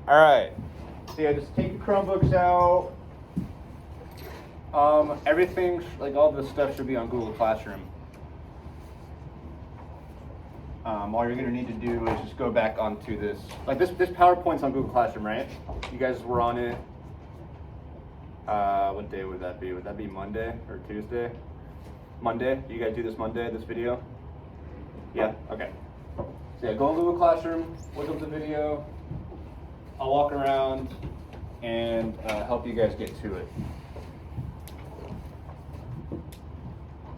All right. So yeah, just take the Chromebooks out. Everything, like all this stuff should be on Google Classroom. All you're gonna need to do is just go back onto this. Like this PowerPoint's on Google Classroom, right? You guys were on it. What day would that be? Would that be Monday or Tuesday? Monday? You guys do this Monday, this video? Yeah? Okay. So yeah, go on Google Classroom, look up the video. I'll walk around and help you guys get to it.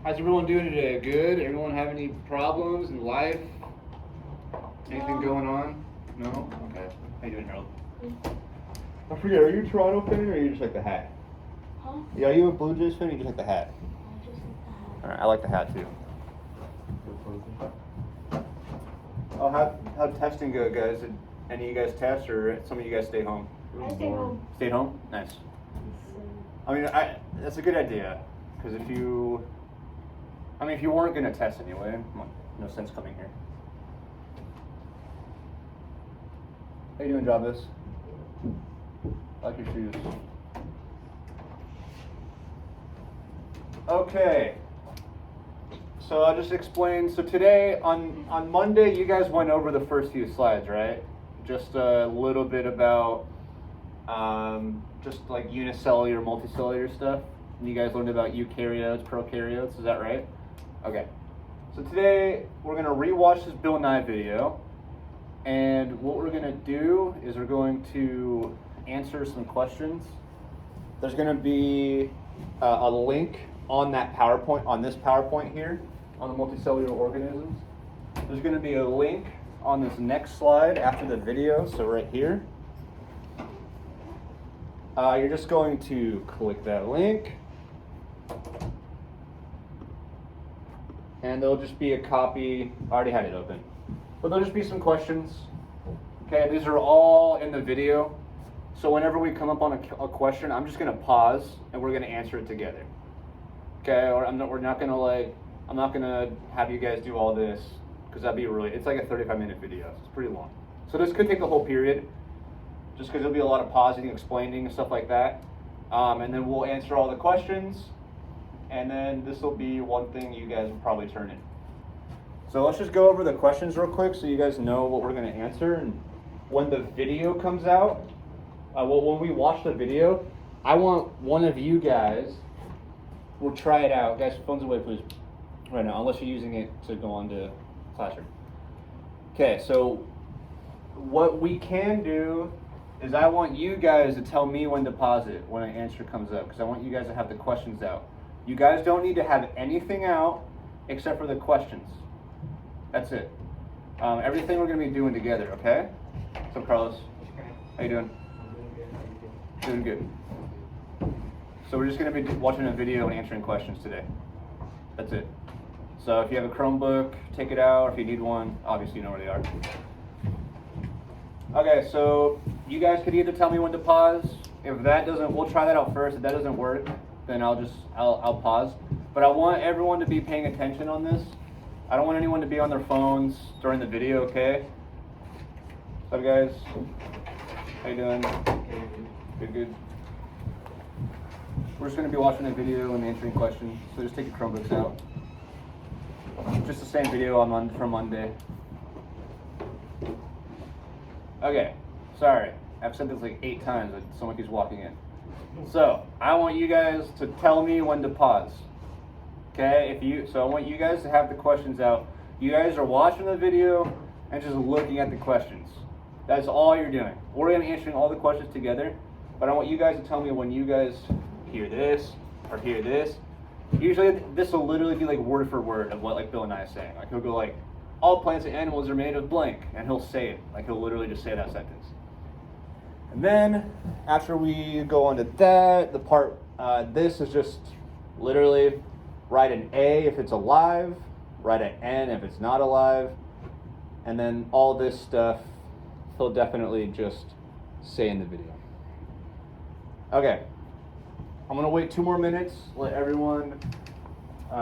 How's everyone doing today? Good? Everyone have any problems in life? Anything going on? No? Okay. How you doing, Harold? I forget, are you a Toronto fan or are you just like the hat? Huh? Yeah, are you a Blue Jays fan or you just like the hat? I just like that. Alright, I like the hat too. Oh, how'd testing go, guys? Did any of you guys test or some of you guys stay home? I stay home. Stayed home? Nice. I mean, that's a good idea. Because if you weren't going to test anyway, no sense coming here. How you doing, Jarvis? I like your shoes. Okay. So I'll just explain. So today, on Monday, you guys went over the first few slides, right? Just a little bit about just like unicellular, multicellular stuff. And you guys learned about eukaryotes, prokaryotes, is that right? Okay. So today, we're going to rewatch this Bill Nye video. And what we're going to do is we're going to answer some questions. There's going to be a link on that PowerPoint, on this PowerPoint here, on the multicellular organisms. There's going to be a link on this next slide after the video, so right here. You're just going to click that link. And there'll just be a copy. I already had it open. But there'll just be some questions. Okay, these are all in the video. So whenever we come up on a question, I'm just going to pause and we're going to answer it together. Okay, or I'm not going to have you guys do all this because that'd be it's like a 35-minute video. So it's pretty long. So this could take the whole period just because there'll be a lot of pausing, explaining, and stuff like that. And then we'll answer all the questions. And then this will be one thing you guys will probably turn in. So let's just go over the questions real quick so you guys know what we're going to answer. And when the video comes out, when we watch the video, I want one of you guys, we'll try it out. Guys, phones away please right now, unless you're using it to go on to Classroom. Okay, so what we can do is I want you guys to tell me when to pause it when an answer comes up because I want you guys to have the questions out. You guys don't need to have anything out except for the questions. That's it. Everything we're going to be doing together, okay? So Carlos, how you doing? Doing good. So we're just going to be watching a video and answering questions today. That's it. So if you have a Chromebook, take it out. If you need one, obviously you know where they are. Okay, so you guys could either tell me when to pause. If that doesn't, we'll try that out first. If that doesn't work, then I'll pause. But I want everyone to be paying attention on this. I don't want anyone to be on their phones during the video, okay? What's up, guys? How you doing? Good, good. We're just going to be watching a video and answering questions, so just take your Chromebooks out. Just the same video from Monday. Okay, sorry. I've said this like 8 times, but someone keeps walking in. So, I want you guys to tell me when to pause. Okay, so I want you guys to have the questions out. You guys are watching the video and just looking at the questions. That's all you're doing. We're going to be answering all the questions together, but I want you guys to tell me when you guys hear this or hear this. Usually this will literally be like word for word of what like Bill Nye is saying. Like he'll go like, all plants and animals are made of blank, and he'll say it. Like he'll literally just say that sentence. And then after we go on to that, the part, this is just literally write an A if it's alive, write an N if it's not alive, and then all this stuff he'll definitely just say in the video. Okay, I'm gonna wait 2 more minutes, let everyone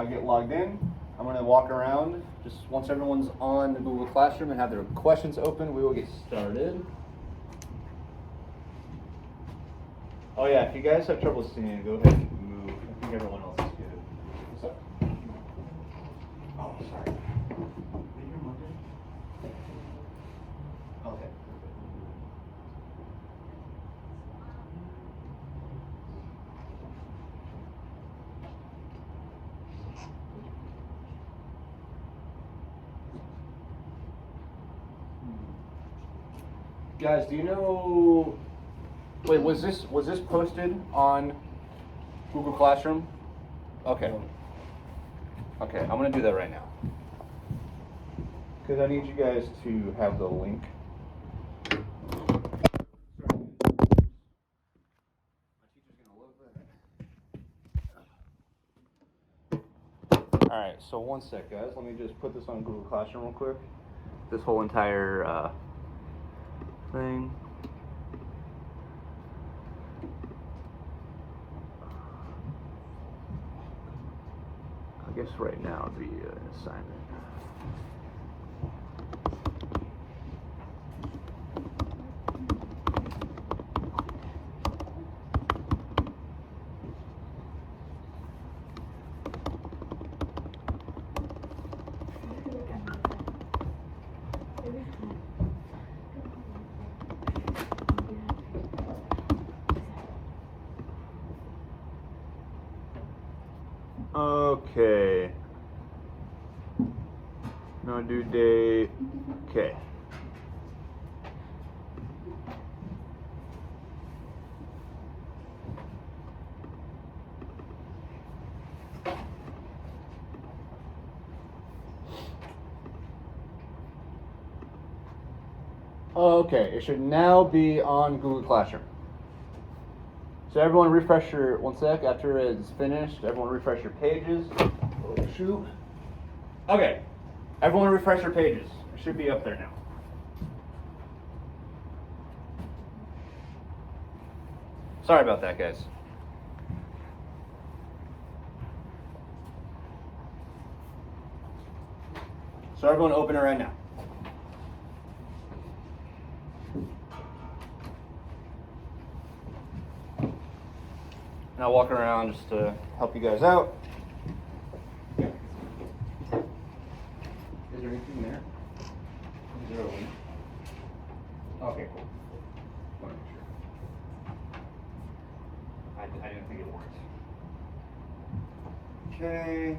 get logged in. I'm gonna walk around, just once everyone's on the Google Classroom and have their questions open, we will get started. Oh yeah, if you guys have trouble seeing, go ahead and move. I think everyone else is good. What's up? Oh, sorry. Did you move it? Okay. Guys, do you know? Wait, was this posted on Google Classroom? Okay. Okay, I'm gonna do that right now. Because I need you guys to have the link. Alright, so one sec, guys. Let me just put this on Google Classroom real quick. This whole entire thing. I guess right now would be an assignment. Okay. No due date. Okay. Okay, it should now be on Google Classroom. So everyone refresh your, one sec, after it's finished, everyone refresh your pages. Oh shoot. Okay, everyone refresh your pages. It should be up there now. Sorry about that, guys. So everyone open it right now. And I'll walk around just to help you guys out. Is there anything there? Is there a link? Okay, cool. Want to make sure. I didn't think it worked. Okay.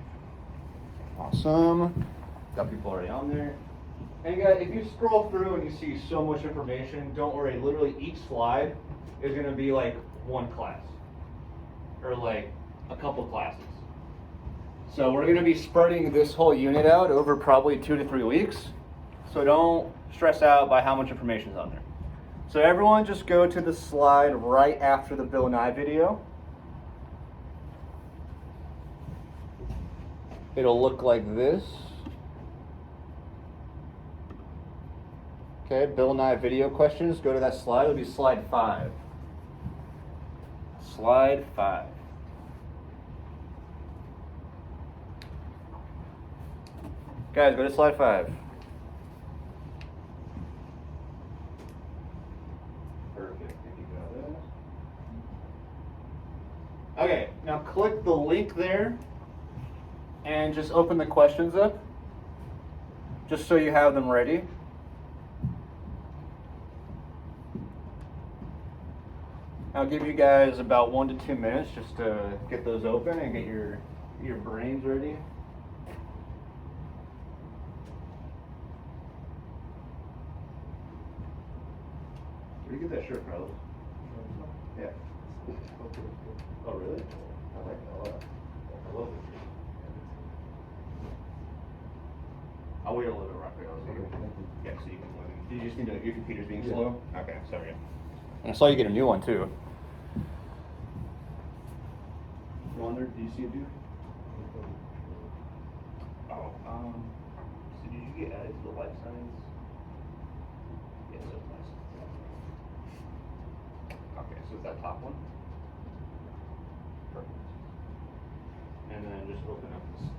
Awesome. Got people already on there. And guys, if you scroll through and you see so much information, don't worry. Literally each slide is going to be like one class. Or like a couple classes. So we're going to be spreading this whole unit out over probably 2 to 3 weeks. So don't stress out by how much information is on there. So everyone just go to the slide right after the Bill Nye video. It'll look like this. Okay, Bill Nye video questions. Go to that slide. It'll be slide 5. Slide 5. Guys, go to slide 5. Perfect. Thank you, guys. Okay, now click the link there and just open the questions up, just so you have them ready. I'll give you guys about 1 to 2 minutes just to get those open and get your brains ready. Where do you get that shirt, Carlos? Yeah. Oh, really? I like that a lot. I love it. I'll wait a little bit, Raphael. So yeah, so you can plug in. You just need to, your computer's being slow? Okay, sorry. And I saw you get a new one too. Wonder, do you see a dude? Oh, so did you get added to the life science? Yes, it's life science. Okay, so it's that top one? Perfect. And then just open up this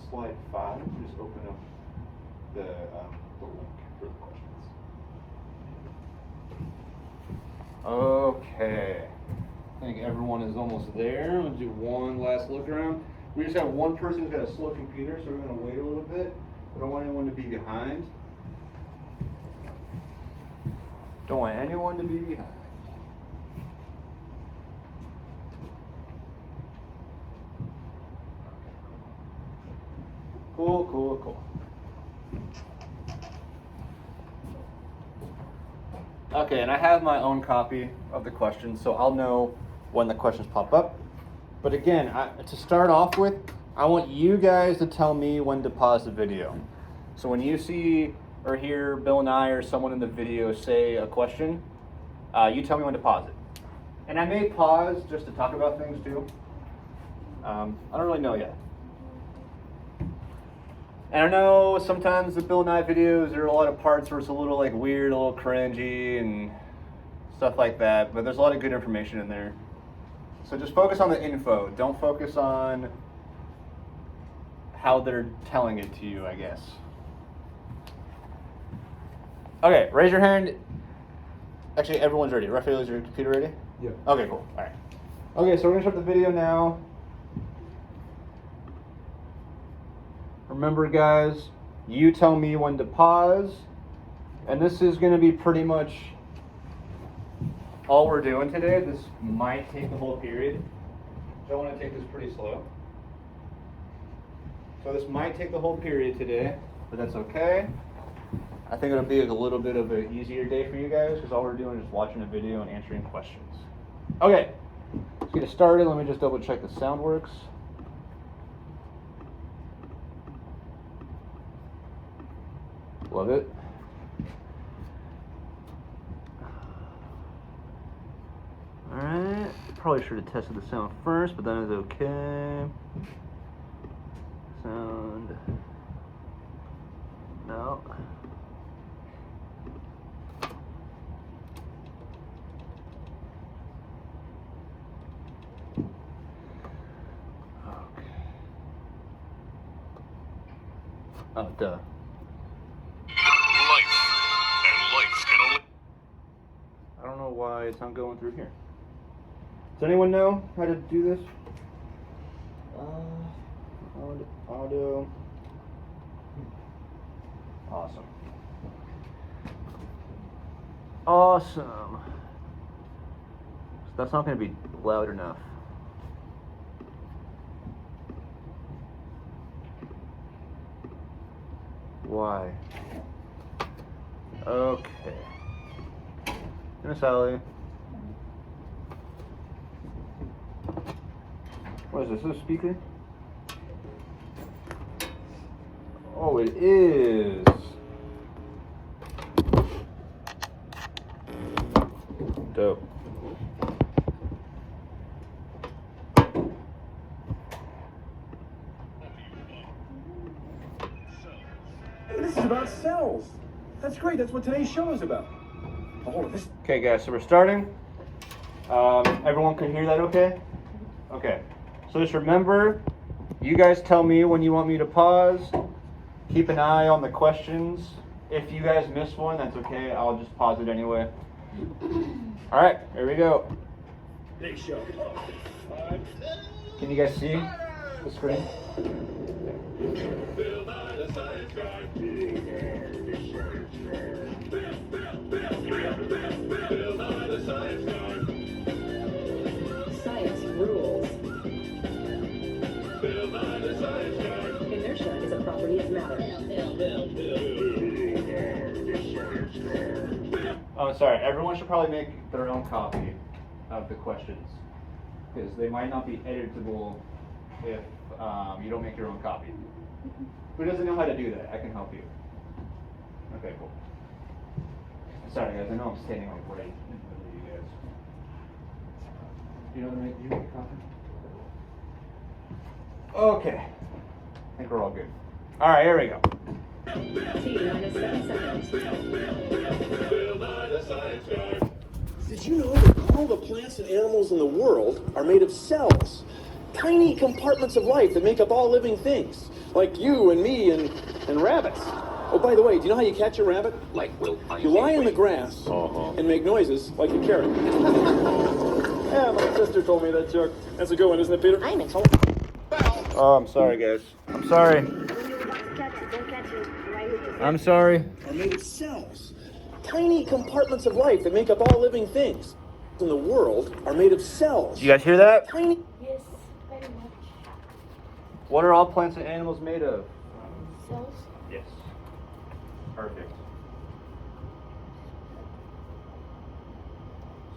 slide 5, just open up the link for the questions. Okay. I think everyone is almost there. We'll do one last look around. We just have one person who's got a slow computer, so we're going to wait a little bit. We don't want anyone to be behind. Don't want anyone to be behind. Cool, cool, cool. Okay, and I have my own copy of the questions, so I'll know when the questions pop up. But again, to start off with, I want you guys to tell me when to pause the video. So when you see or hear Bill and I or someone in the video say a question, you tell me when to pause it. And I may pause just to talk about things too. I don't really know yet. And I know sometimes the Bill and I videos, there are a lot of parts where it's a little like weird, a little cringy and stuff like that, but there's a lot of good information in there. So just focus on the info. Don't focus on how they're telling it to you, I guess. Okay, raise your hand. Actually, everyone's ready. Raphael, is your computer ready? Yeah. Okay, cool. All right. Okay, so we're gonna start the video now. Remember, guys, you tell me when to pause, and this is gonna be pretty much all we're doing today. This might take the whole period, so I want to take this pretty slow. So this might take the whole period today, but that's okay. I think it'll be a little bit of an easier day for you guys because all we're doing is watching a video and answering questions. Okay, let's get it started. Let me just double check the sound works. Love it. Alright, probably should have tested the sound first, but that is okay. Sound. No. Okay. Oh, duh. I don't know why it's not going through here. Does anyone know how to do this? Audio. Awesome. Awesome. So that's not going to be loud enough. Why? Okay. Miss Allie. What is this? Is this a speaker? Oh, it is. Dope. This is about cells. That's great. That's what today's show is about. Oh, hold on. This. Okay, guys, so we're starting. Everyone can hear that okay? Okay. So just remember, you guys tell me when you want me to pause. Keep an eye on the questions. If you guys miss one, that's okay. I'll just pause it anyway. All right, here we go. Big show. Can you guys see the screen? Science rules. Inertia is a property of matter. Oh, sorry. Everyone should probably make their own copy of the questions because they might not be editable if you don't make your own copy. Who doesn't know how to do that? I can help you. Okay, cool. Sorry, guys. I know I'm standing like right in front of you guys. Do you know how to make? Do you make a copy? Okay. I think we're all good. All right, here we go. T-minus 7 seconds. Did you know that all the plants and animals in the world are made of cells? Tiny compartments of life that make up all living things, like you and me and rabbits. Oh, by the way, do you know how you catch a rabbit? Like, will You lie in the grass and make noises like a carrot. Yeah, my sister told me that joke. That's a good one, isn't it, Peter? I'm in. Oh, I'm sorry, guys. I'm sorry. I'm sorry. Are made of cells. Tiny compartments of life that make up all living things in the world are made of cells. You guys hear that? Tiny. Yes, very much. What are all plants and animals made of? Cells. Yes. Perfect.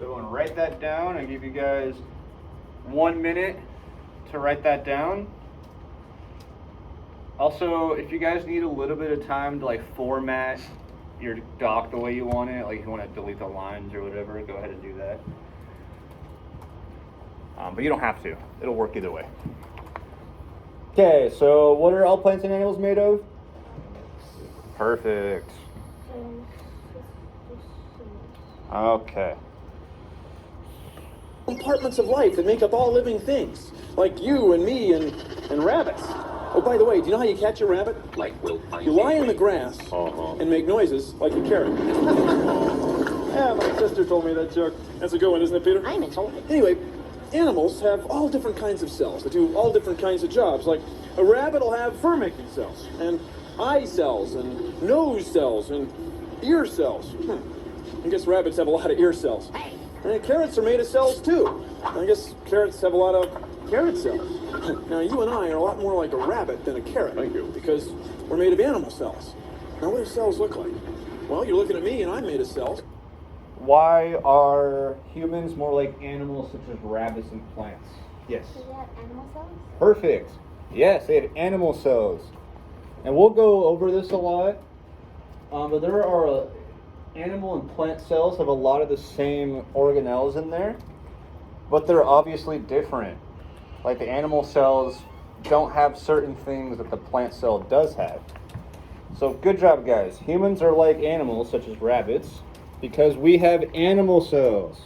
So I'm going to write that down and give you guys 1 minute to write that down. Also, if you guys need a little bit of time to like format your doc the way you want it, like if you want to delete the lines or whatever, go ahead and do that. But you don't have to. It'll work either way. Okay, so what are all plants and animals made of? Perfect. Cells. Okay. Compartments of life that make up all living things, like you and me and rabbits. Oh, by the way, do you know how you catch a rabbit? Like, will You lie in the grass and make noises like a carrot. Yeah, my sister told me that joke. That's a good one, isn't it, Peter? I'm in. Anyway, animals have all different kinds of cells that do all different kinds of jobs. Like a rabbit will have fur-making cells, and eye cells, and nose cells, and ear cells. I guess rabbits have a lot of ear cells. And carrots are made of cells, too. I guess carrots have a lot of carrot cells. Now, you and I are a lot more like a rabbit than a carrot. Thank you. Because we're made of animal cells. Now, what do cells look like? Well, you're looking at me, and I'm made of cells. Why are humans more like animals such as rabbits and plants? Yes. So you have animal cells? Perfect. Yes, they have animal cells. And we'll go over this a lot. But there are animal and plant cells have a lot of the same organelles in there, but they're obviously different. Like the animal cells don't have certain things that the plant cell does have. So good job, guys. Humans are like animals such as rabbits because we have animal cells.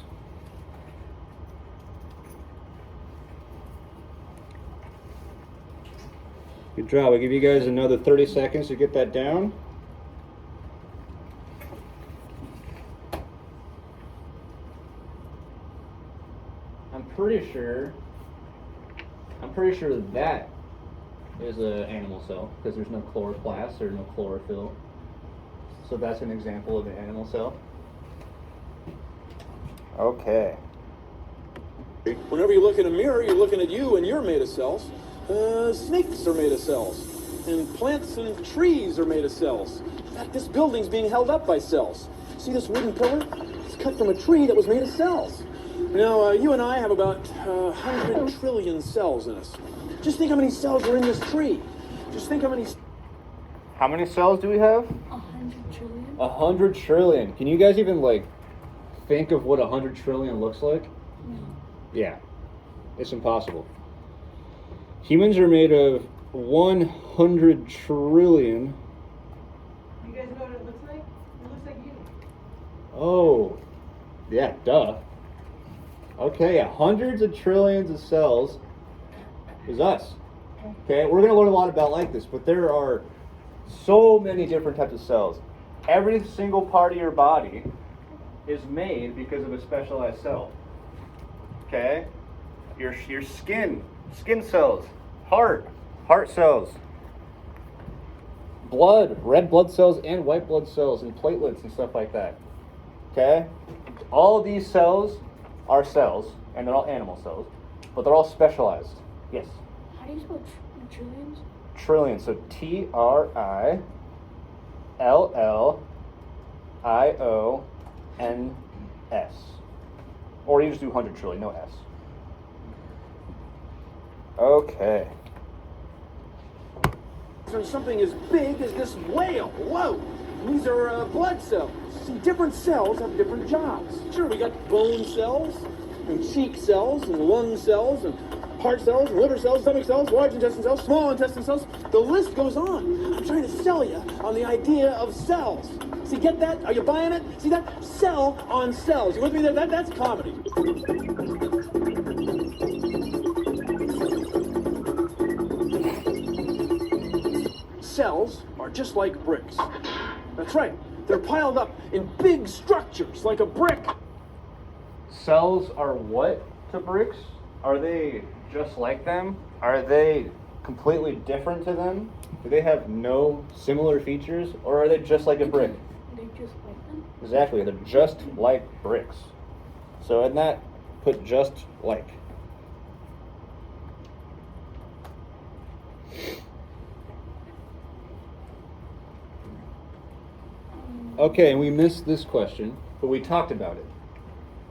Good job. I'll give you guys another 30 seconds to get that down. I'm pretty sure that is an animal cell because there's no chloroplast or no chlorophyll. So that's an example of an animal cell. Okay. Whenever you look in a mirror, you're looking at you, and you're made of cells. Snakes are made of cells. And plants and trees are made of cells. In fact, this building's being held up by cells. See this wooden pillar? It's cut from a tree that was made of cells. Now, you and I have about 100 trillion cells in us. Just think how many cells are in this tree. Just think how many... How many cells do we have? 100 trillion? 100 trillion. Can you guys even like think of what 100 trillion looks like? No. Yeah, it's impossible. Humans are made of 100 trillion. You guys know what it looks like? It looks like you. Oh, yeah, duh. Okay, hundreds of trillions of cells is us. Okay, we're going to learn a lot about like this, but there are so many different types of cells. Every single part of your body is made because of a specialized cell. Okay? Your skin cells, heart cells, blood, red blood cells and white blood cells and platelets and stuff like that. Okay? All of these cells are cells, and they're all animal cells, but they're all specialized. Yes? How do you spell trillions? Trillion. So TRILLIONS. Or you just do 100 trillion, no S. Okay. There's something as big as this whale. Whoa! These are blood cells. See, different cells have different jobs. Sure, we got bone cells, and cheek cells, and lung cells, and heart cells, and liver cells, stomach cells, large intestine cells, small intestine cells. The list goes on. I'm trying to sell you on the idea of cells. See, get that? Are you buying it? See that? Cell on cells. You with me there? That's comedy. Cells are are just like bricks. That's right. They're piled up in big structures like a brick. Cells are what to bricks? Are they just like them? Are they completely different to them? Do they have no similar features? Or are they just like a brick? They just like them. Exactly, they're just like bricks. So in that, put just like. Okay, we missed this question, but we talked about it.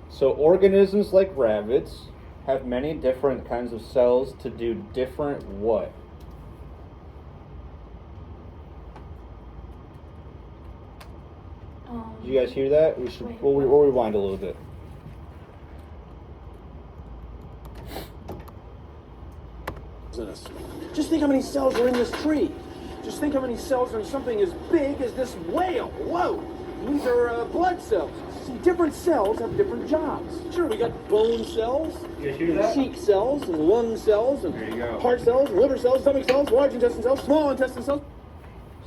So organisms like rabbits have many different kinds of cells to do different what? Did you guys hear that? We'll rewind a little bit. Just think how many cells are in this tree. Just think how many cells are in something as big as this whale. Whoa! These are blood cells. See, different cells have different jobs. Sure, we got bone cells, You guys hear that? cheek cells, and lung cells, and There you go. heart cells, and liver cells, stomach cells, large intestine cells, small intestine cells.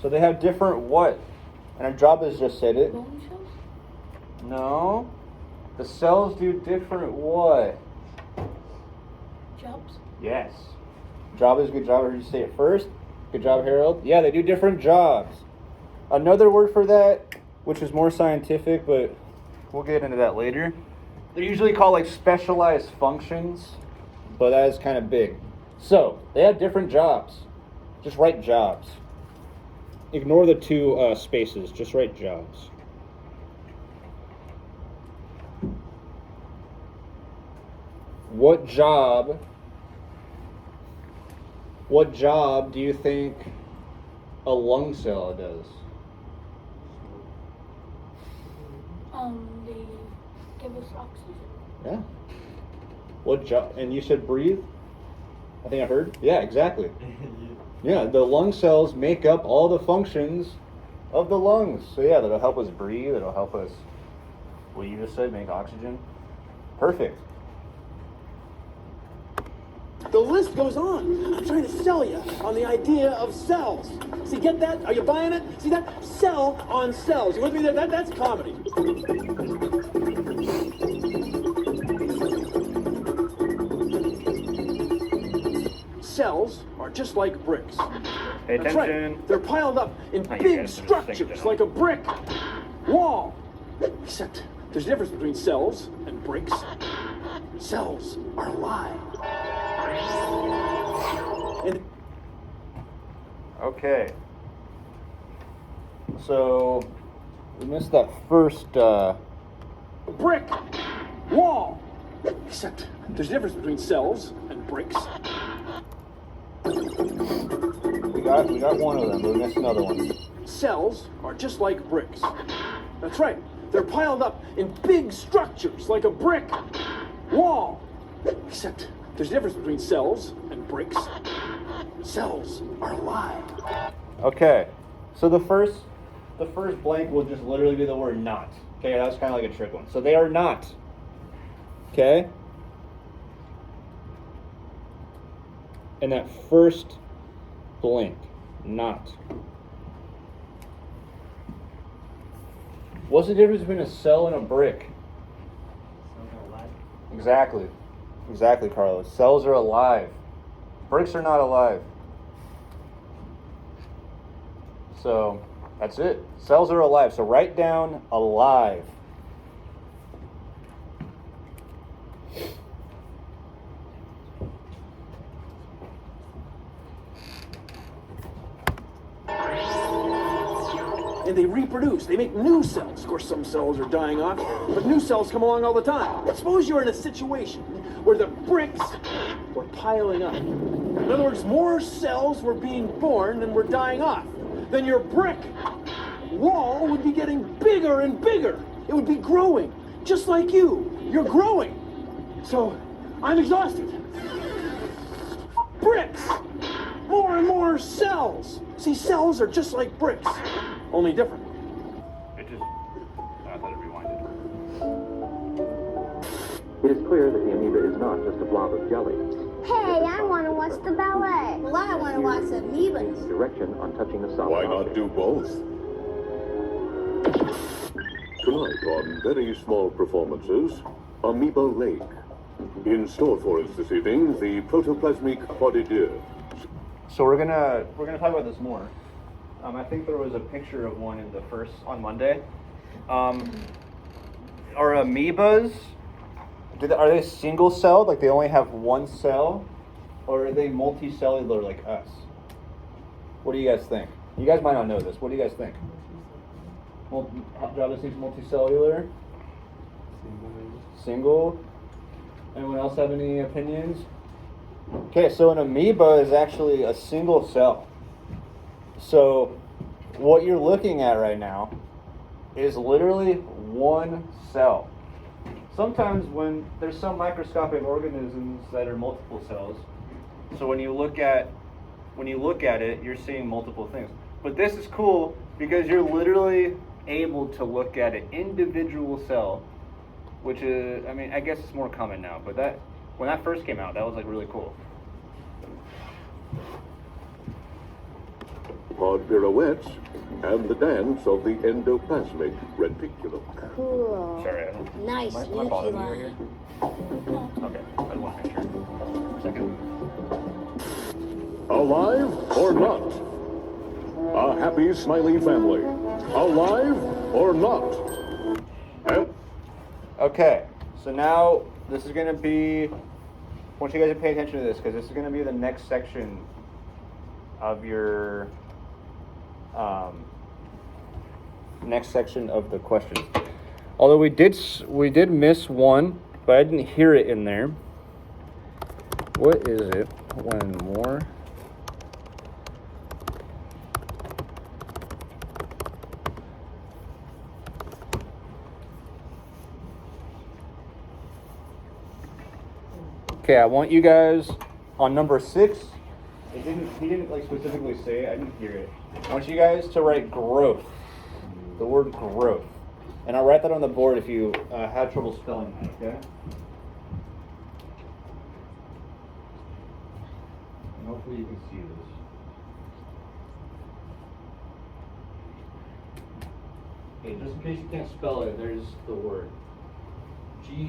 So they have different what? And our job is just said it. Bone cells? No. The cells do different what? Jobs? Yes. Job is good job. I heard you say it first. Good job, Harold. Yeah, they do different jobs. Another word for that, which is more scientific, but we'll get into that later. They're usually called like specialized functions, but that is kind of big. So they have different jobs. Just write jobs. Ignore the two spaces. Just write jobs. What job do you think a lung cell does? They give us oxygen. Yeah. What job? And you said breathe? I think I heard. Yeah, exactly. Yeah, the lung cells make up all the functions of the lungs. So yeah, that'll help us breathe. It'll help us, what you just said, make oxygen. Perfect. The list goes on. I'm trying to sell you on the idea of cells. See, get that? Are you buying it? See that? Cell on cells. You with me there? That's comedy. Cells are just like bricks. Pay That's attention. right. They're piled up in Oh, you big guys are just structures thinking. like a brick wall. Except there's a difference between cells and bricks. Cells are alive. And Okay. So we missed that first. brick wall. Except there's a difference between cells and bricks. We got one of them, but we missed another one. Cells are just like bricks. That's right. They're piled up in big structures like a brick wall. Except there's a difference between cells and bricks. Cells are alive. Okay. So the first blank will just literally be the word not. Okay, that was kind of like a trick one. So they are not. Okay? And that first blank, not. What's the difference between a cell and a brick? Exactly. Exactly, Carlos. Cells are alive. Bricks are not alive. So, that's it. Cells are alive. So write down alive. And they reproduce. They make new cells. Of course, some cells are dying off, but new cells come along all the time. Suppose you're in a situation where the bricks were piling up. In other words, more cells were being born than were dying off. Then your brick wall would be getting bigger and bigger. It would be growing, just like you. You're growing. So, I'm exhausted. Bricks! More and more cells! See, cells are just like bricks, only different. I thought it rewinded. It is clear that the amoeba is not just a blob of jelly. Hey, I want to watch the ballet. Well, I want to watch the amoebas. Direction on touching the soft Why not object. do both? Tonight on Very Small Performances, Amoeba Lake. In store for us this evening, the protoplasmic podideur. So we're gonna talk about this more. I think there was a picture of one in the first on Monday. Are amoebas? Are they single celled, like they only have one cell, or are they multicellular like us? What do you guys think? You guys might not know this. What do you guys think? Java thinks multicellular. Single. Anyone else have any opinions? Okay, so an amoeba is actually a single cell. So what you're looking at right now is literally one cell. Sometimes when there's some microscopic organisms that are multiple cells, so when you look at it, you're seeing multiple things. But this is cool because you're literally able to look at an individual cell, which is, I mean, I guess it's more common now, but when that first came out, that was like really cool. Pod pirouettes and the dance of the endoplasmic reticulum. Cool. Sorry, I don't. Nice, Am I Yuki bothering you line. here? Okay, I just want to make sure. Second. Alive or not? A happy, smiley family. Alive or not? And Okay, so now this is going to be, I want you guys to pay attention to this because this is going to be the next section of your, next section of the questions. Although we did miss one, but I didn't hear it in there. What is it? One more. Okay, I want you guys on number 6. He didn't like specifically say it. I didn't hear it. I want you guys to write growth. The word growth. And I'll write that on the board if you have trouble spelling that, okay? And hopefully you can see this. Okay, just in case you can't spell it, there's the word.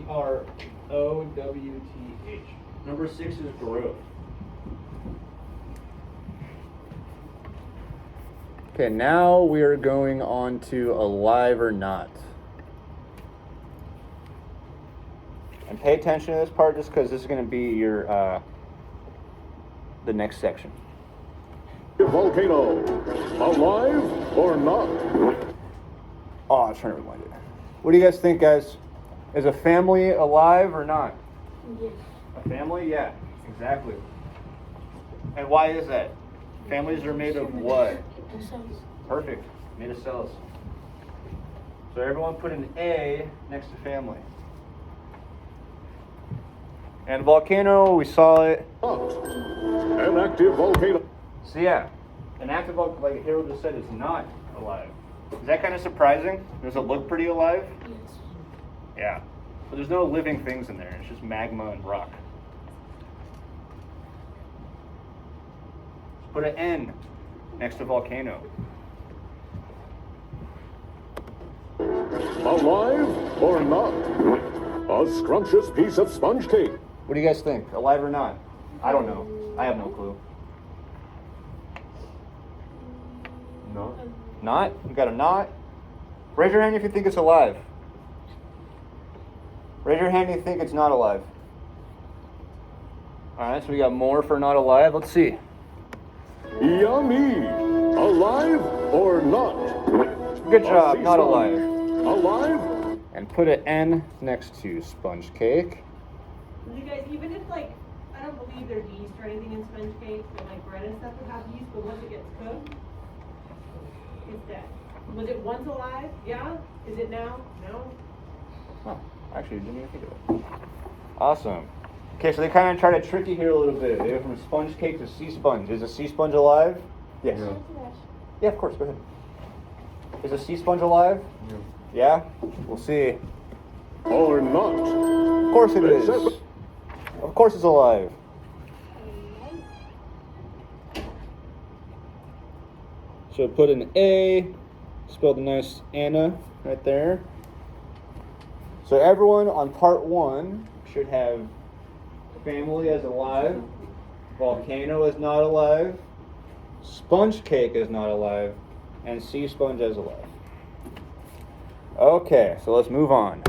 Growth. Number 6 is growth. Okay, now we are going on to alive or not. And pay attention to this part just because this is going to be your the next section. volcano. Alive or not? Oh, I'm trying to rewind it. What do you guys think, guys? Is a family alive or not? Yes. A family? Yeah, exactly. And why is that? Families are made of what? The cells. Perfect. Made of cells. So everyone put an A next to family. And volcano, we saw it. Not. An active volcano. So yeah, an active volcano, like Harold just said, is not alive. Is that kind of surprising? Does it look pretty alive? Yes. Yeah. But there's no living things in there. It's just magma and rock. Let's put an N next to volcano. Alive or not? A scrumptious piece of sponge cake. What do you guys think? Alive or not? I don't know. I have no clue. No. Not? You got a not? Raise your hand if you think it's alive. Raise your hand if you think it's not alive. Alright, so we got more for not alive. Let's see. Yummy. Alive or not? Good job, A sea not sponge. alive. Alive? And put an N next to sponge cake. You guys, even if like, I don't believe there's yeast or anything in sponge cakes, but like bread and stuff would have yeast, but once it gets cooked, it's dead. Was it once alive? Yeah? Is it now? No? Oh, actually, didn't even think of it. Awesome. Okay, so they kind of try to trick you here a little bit. They went from sponge cake to sea sponge. Is a sea sponge alive? Yes. Yeah, of course. Go ahead. Is a sea sponge alive? Yeah. We'll see. Or not? Of course it is. Of course it's alive. So put an A, spelled a nice Anna right there. So everyone on part 1 should have family as alive, volcano is not alive, sponge cake is not alive, and sea sponge is alive. Okay, so let's move on.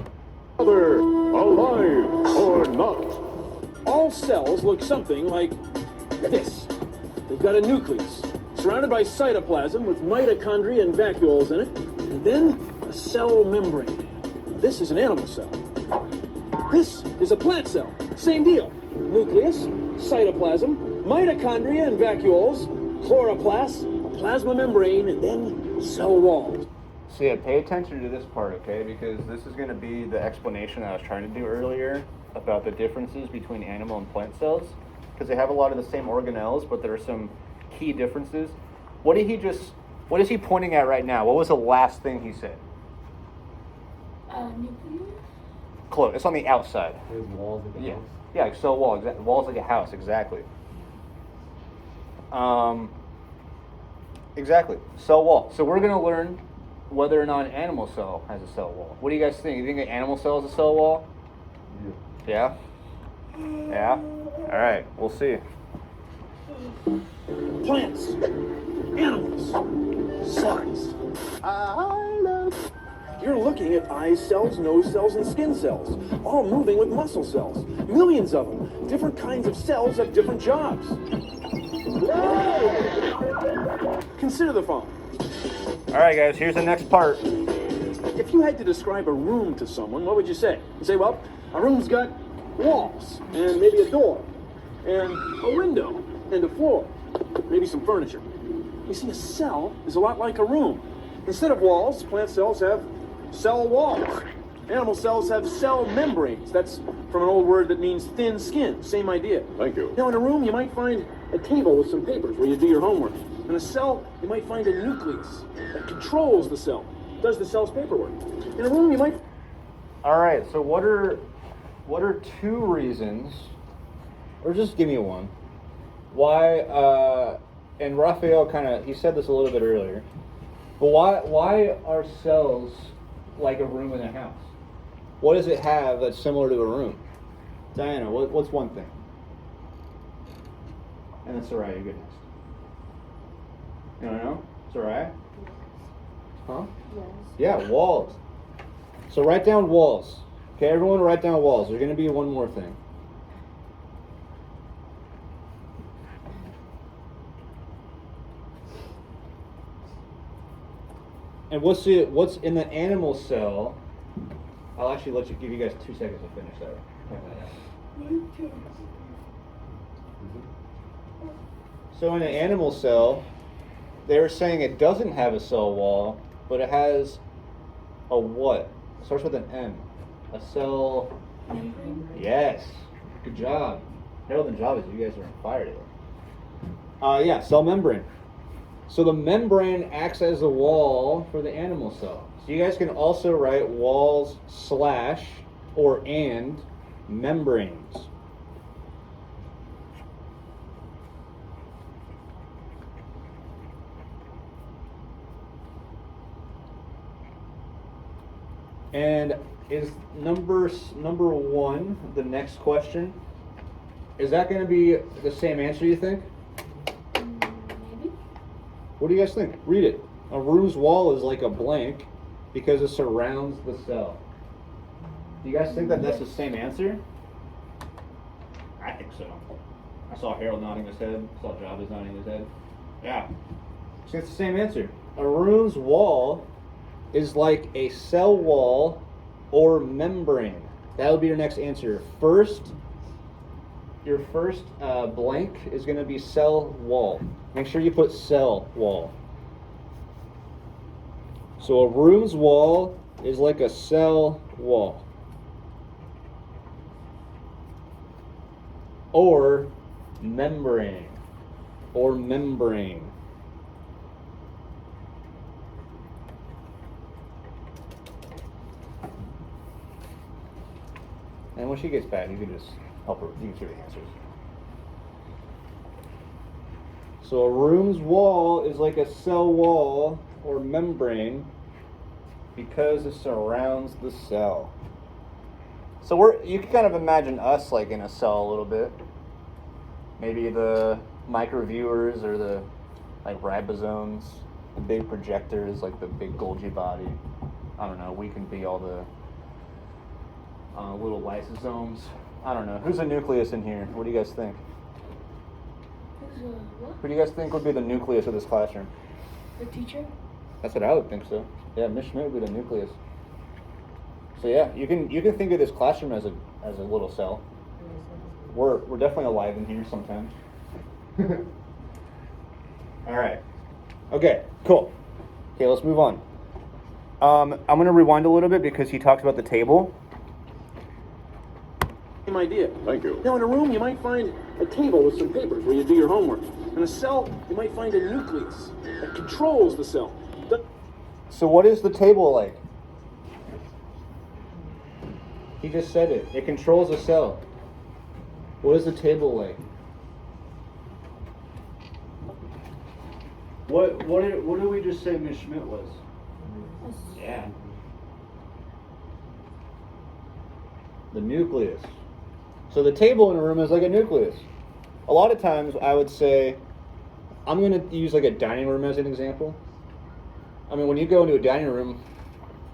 Either alive or not. All cells look something like this. They've got a nucleus, surrounded by cytoplasm with mitochondria and vacuoles in it, and then a cell membrane. This is an animal cell. This is a plant cell. Same deal. Nucleus, cytoplasm, mitochondria and vacuoles, chloroplast, a plasma membrane, and then cell walls. So yeah, pay attention to this part, okay? Because this is going to be the explanation I was trying to do earlier about the differences between animal and plant cells. Because they have a lot of the same organelles, but there are some key differences. What is he pointing at right now? What was the last thing he said? Nucleus? Close. It's on the outside. There's walls of the Yeah. house. Yeah, like cell wall. Walls like a house, exactly. Exactly. Cell wall. So we're going to learn whether or not an animal cell has a cell wall. What do you guys think? You think an animal cell has a cell wall? Yeah? Yeah? All right, we'll see. Plants, animals, cells. You're looking at eye cells, nose cells, and skin cells, all moving with muscle cells. Millions of them. Different kinds of cells have different jobs. Consider the following. All right, guys, here's the next part. If you had to describe a room to someone, what would you say? You say, well, a room's got walls, and maybe a door, and a window, and a floor, maybe some furniture. You see, a cell is a lot like a room. Instead of walls, plant cells have cell walls. Animal cells have cell membranes. That's from an old word that means thin skin. Same idea. Thank you. Now, in a room, you might find a table with some papers where you do your homework. In a cell, you might find a nucleus that controls the cell, does the cell's paperwork. In a room, you might... All right, so what are 2 reasons, or just give me one, why, and Raphael he said this a little bit earlier, but why are cells like a room in a house? What does it have that's similar to a room? Diana, what's one thing? And then Soraya, you get next. You don't know? Soraya? Huh? Yes. Yeah, walls. So write down walls. Okay, everyone write down walls. There's going to be one more thing. And what's in the animal cell? I'll actually give you guys 2 seconds to finish that. So in an animal cell, they were saying it doesn't have a cell wall, but it has a what? It starts with an M. A cell. Yes. Good job. Harold and Javas, you guys are on fire today. Yeah, cell membrane. So the membrane acts as a wall for the animal cell. So you guys can also write walls / or and membranes. And is number 1 the next question? Is that going to be the same answer, you think? Maybe. What do you guys think? Read it. A room's wall is like a blank because it surrounds the cell. Do you guys think that that's the same answer? I think so. I saw Harold nodding his head. I saw Javas nodding his head. Yeah. So it's the same answer. A room's wall is like a cell wall or membrane. That would be your next answer. Your first blank is going to be cell wall. Make sure you put cell wall. So a room's wall is like a cell wall. Or membrane. Or membrane. And when she gets back, you can just help her. You can see the answers. So a room's wall is like a cell wall or membrane because it surrounds the cell. So you can kind of imagine us like in a cell a little bit. Maybe the microviewers or the like ribosomes, the big projectors, like the big Golgi body. I don't know. We can be all the little lysosomes. I don't know. Who's the nucleus in here? What do you guys think? What? Who do you guys think would be the nucleus of this classroom? The teacher? That's what I would think so. Yeah, Miss Schmidt would be the nucleus. So yeah, you can think of this classroom as a little cell. We're definitely alive in here sometimes. All right. Okay. Cool. Okay, let's move on. I'm gonna rewind a little bit because he talks about the table. Same idea. Thank you. Now, in a room, you might find a table with some papers where you do your homework. In a cell, you might find a nucleus that controls the cell. So what is the table like? He just said it. It controls the cell. What is the table like? What did we just say Miss Schmidt was? Yeah. The nucleus. So the table in a room is like a nucleus. A lot of times I would say, I'm going to use like a dining room as an example. I mean, when you go into a dining room,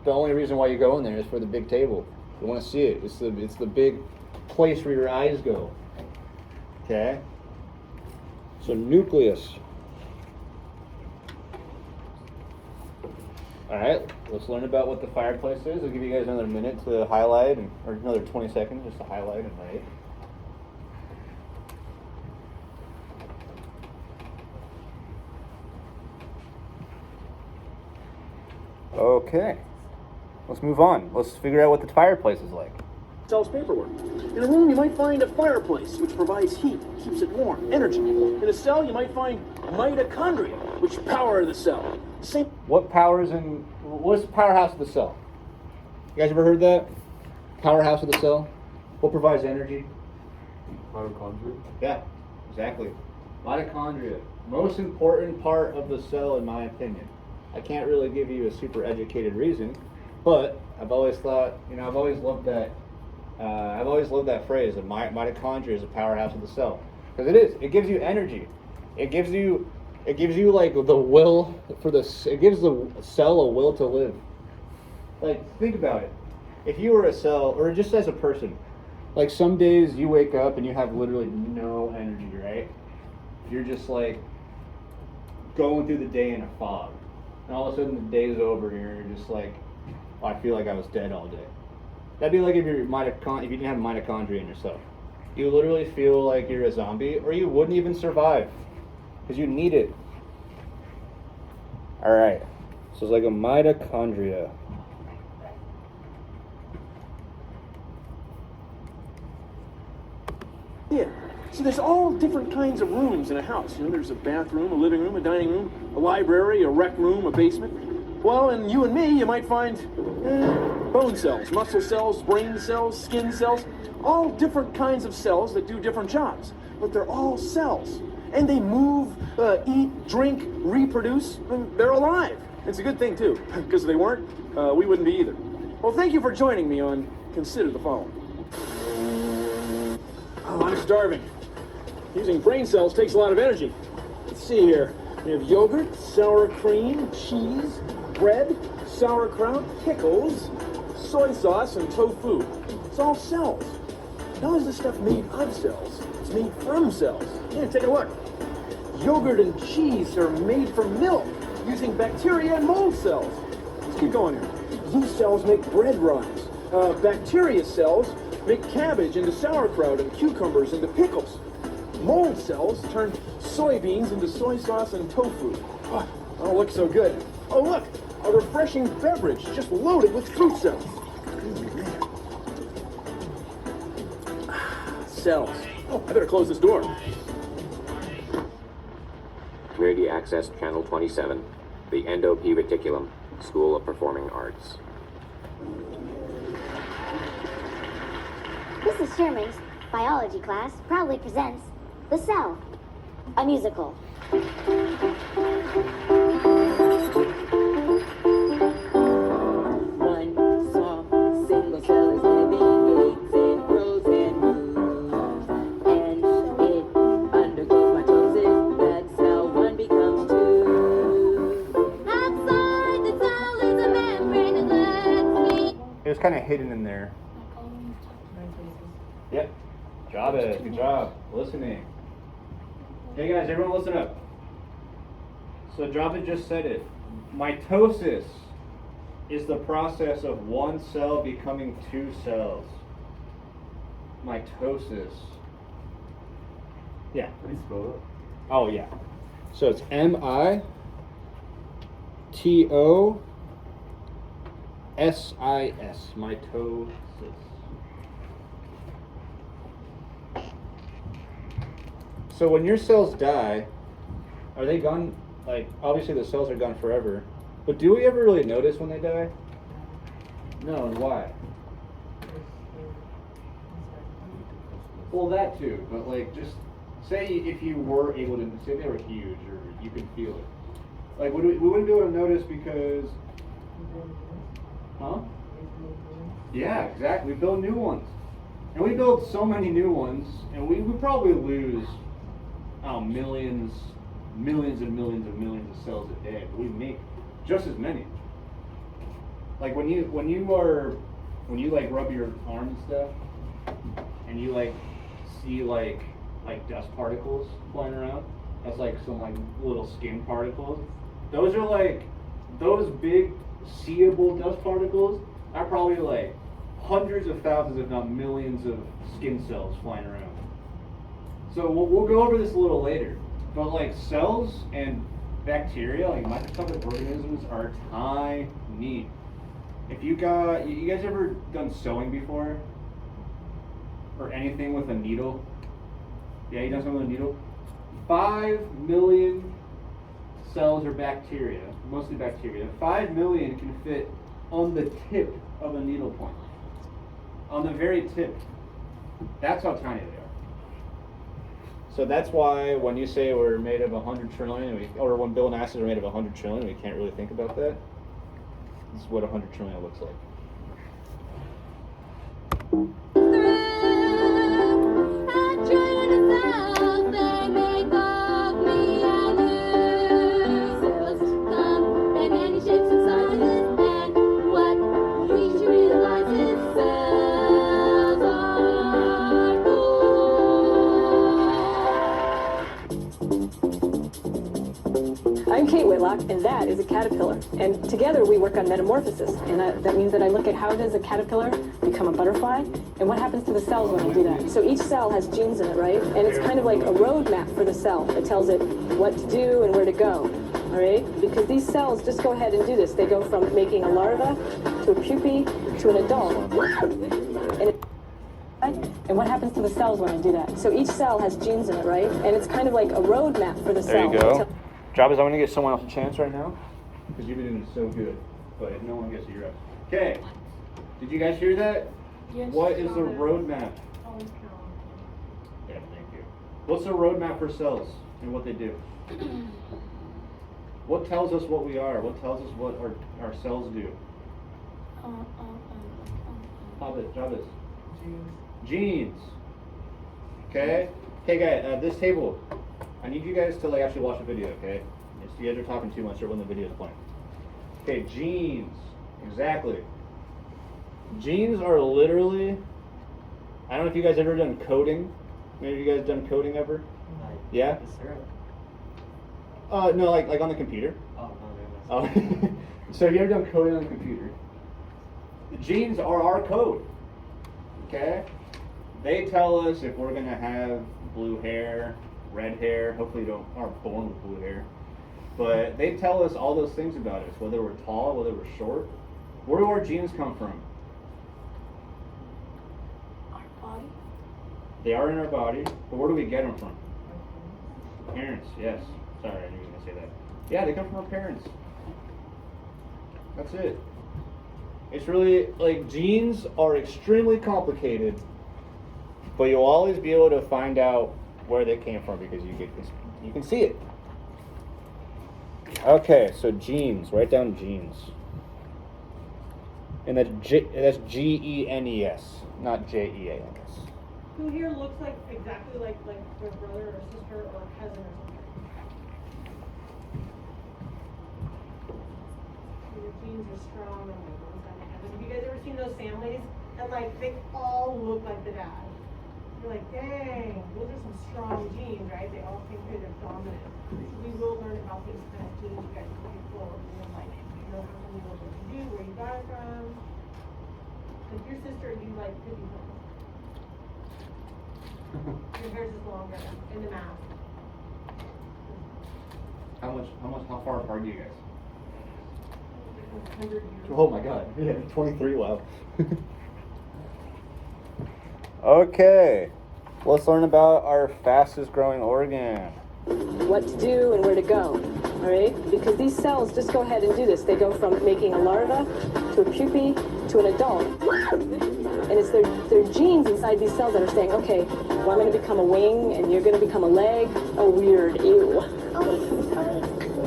the only reason why you go in there is for the big table. You want to see it. It's the big place where your eyes go. Okay? So nucleus. Alright, let's learn about what the fireplace is. I'll give you guys another minute to highlight, or another 20 seconds just to highlight and write. Okay, let's move on. Let's figure out what the fireplace is like. Cell's paperwork. In a room, you might find a fireplace, which provides heat, keeps it warm, energy. In a cell, you might find mitochondria, which power the cell. Same. What's the powerhouse of the cell? You guys ever heard that? Powerhouse of the cell? What provides energy? Mitochondria? Yeah, exactly. Mitochondria. Most important part of the cell, in my opinion. I can't really give you a super educated reason, but I've always thought, I've always loved that phrase that mitochondria is a powerhouse of the cell, because it is. It gives you energy. It gives you like the will it gives the cell a will to live. Like, think about it. If you were a cell, or just as a person, like some days you wake up and you have literally no energy, right? You're just like going through the day in a fog. And all of a sudden the day's over and you're just like, oh, I feel like I was dead all day. That'd be like if you didn't have mitochondria in yourself. You literally feel like you're a zombie, or you wouldn't even survive. Because you need it. Alright. So it's like a mitochondria. Yeah. So there's all different kinds of rooms in a house. There's a bathroom, a living room, a dining room, a library, a rec room, a basement. Well, in you and me, you might find bone cells, muscle cells, brain cells, skin cells, all different kinds of cells that do different jobs. But they're all cells. And they move, eat, drink, reproduce, and they're alive. It's a good thing, too, because if they weren't, we wouldn't be either. Well, thank you for joining me on Consider the Following. Oh, I'm starving. Using brain cells takes a lot of energy. Let's see here. We have yogurt, sour cream, cheese, bread, sauerkraut, pickles, soy sauce, and tofu. It's all cells. How is this stuff made of cells? It's made from cells. Yeah, take a look. Yogurt and cheese are made from milk using bacteria and mold cells. Let's keep going here. Yeast cells make bread rinds. Bacteria cells make cabbage into sauerkraut and cucumbers into pickles. Mold cells turn soybeans into soy sauce and tofu. Oh, don't look so good. Oh, look, a refreshing beverage just loaded with fruit cells. Cells. Oh, I better close this door. Community Access Channel 27, the Endo P Reticulum, School of Performing Arts. Mrs. Sherman's biology class proudly presents The Cell, a musical. One small single cell is living, eats and grows and moves. And it undergoes mitosis. That's how one becomes two. Outside the cell is a membrane that lets me. It was kind of hidden in there. Yep. Job it. Good job. Listening. Hey guys, everyone listen up. So Java just said it. Mitosis is the process of one cell becoming two cells. Mitosis. Yeah. How do you spell that? Oh yeah. So it's MITOSIS. Mitosis. So when your cells die, are they gone? Like, obviously the cells are gone forever, but do we ever really notice when they die? No, and why? Well, that too, but like, just say if you were able to, say they were huge or you could feel it. Like, we wouldn't be able to notice because, huh? Yeah, exactly. We build new ones. And we build so many new ones, and we probably lose millions and millions of cells a day, but we make just as many. Like when you like rub your arm and stuff, and you like see like dust particles flying around, that's like some like little skin particles. Those are like, those big seeable dust particles are probably like hundreds of thousands, if not millions, of skin cells flying around. So we'll go over this a little later, but like cells and bacteria, like microscopic organisms, are tiny. If you guys ever done sewing before? Or anything with a needle? Yeah, you done something with a needle? 5 million cells are bacteria, mostly bacteria. 5 million can fit on the tip of a needle point. On the very tip. That's how tiny they are. So that's why when you say we're made of 100 trillion, or when Bill and acids are made of 100 trillion, we can't really think about that. This is what 100 trillion looks like. I'm Kate Whitlock, and that is a caterpillar. And together we work on metamorphosis. And that means that I look at how does a caterpillar become a butterfly, and what happens to the cells when I do that. So each cell has genes in it, right? And it's kind of like a roadmap for the cell. It tells it what to do and where to go, all right? Because these cells just go ahead and do this. They go from making a larva to a pupae to an adult. And what happens to the cells when I do that? So each cell has genes in it, right? And it's kind of like a roadmap for the cell. There you go. Job is I'm going to give someone else a chance right now, because you've been doing so good, but if no one gets it, you're up. Okay, did you guys hear that? Yes. What is the roadmap? Yeah, thank you. What's the roadmap for cells and what they do? What tells us what we are? What tells us what our cells do? Job is. Genes. Okay? Okay, guys, this table, I need you guys to like actually watch the video, okay? If you guys are talking too much or when the video is playing. Okay, genes. Exactly. Genes are literally, I don't know if you guys ever done coding. Maybe you guys done coding ever? Yeah? No, like on the computer. Oh. So have you ever done coding on the computer? The genes are our code. Okay? They tell us if we're gonna have blue hair, red hair. Hopefully you aren't born with blue hair. But they tell us all those things about us, whether we're tall, whether we're short. Where do our genes come from? Our body. They are in our body, but where do we get them from? Parents, yes. Sorry, I knew you were going to say that. Yeah, they come from our parents. That's it. It's really, like, genes are extremely complicated, but you'll always be able to find out where they came from because you can see it. Okay, so genes. Write down genes. And that's Genes, not Jeans. Who here looks like exactly like their brother or sister or cousin or something? Your genes are strong on like one side of the other. Have you guys ever seen those families that like they all look like the dad? You're like, dang, those are some strong genes, right? They all think they're dominant. We will learn about these kind of genes you guys can be forward. And like, you know how many what you do, where you got it from. Like your sister, you like could be twins. Your hair's is longer in the mouth. How far apart are you guys? 100 years. Oh my god. Yeah, 23, wow. Okay. Let's learn about our fastest growing organ. What to do and where to go, all right? Because these cells just go ahead and do this. They go from making a larva to a pupae to an adult. And it's their genes inside these cells that are saying, okay, well, I'm going to become a wing and you're going to become a leg. Oh, weird. Ew.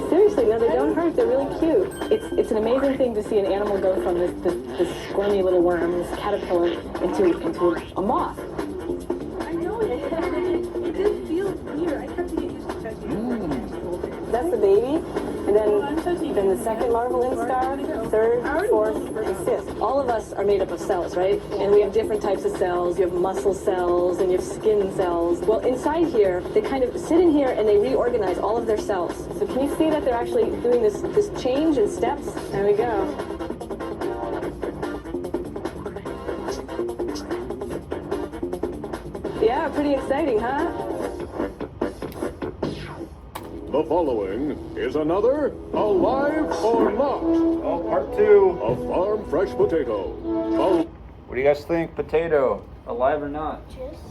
Seriously, no, they don't hurt. They're really cute. It's an amazing thing to see an animal go from this squirmy little worm, this caterpillar, into a moth. I know it. It did feel weird. I kept to get used to touching it. That's the baby, and then the second larval instar, third, fourth, and fifth. All of us are made up of cells, right? And we have different types of cells. You have muscle cells and you have skin cells. Well, inside here, they kind of sit in here and they reorganize all of their cells. So can you see that they're actually doing this change in steps? There we go. Yeah, pretty exciting, huh? The following is another Alive or Not, Oh, part 2. a farm fresh potato. What do you guys think? Potato, alive or not? Just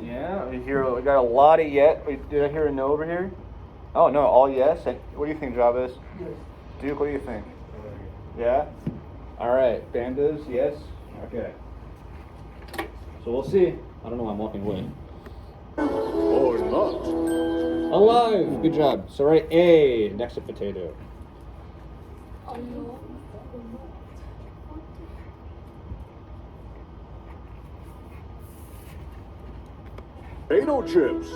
Yeah, we got a lot of yet. Wait, did I hear a no over here? Oh no, all yes. And what do you think, Javas? Yes. Duke, what do you think? Yeah. All right, pandas, yes. Okay. So we'll see. I don't know why I'm walking away. Or not. Alive. Good job. So write A next to potato. Potato chips.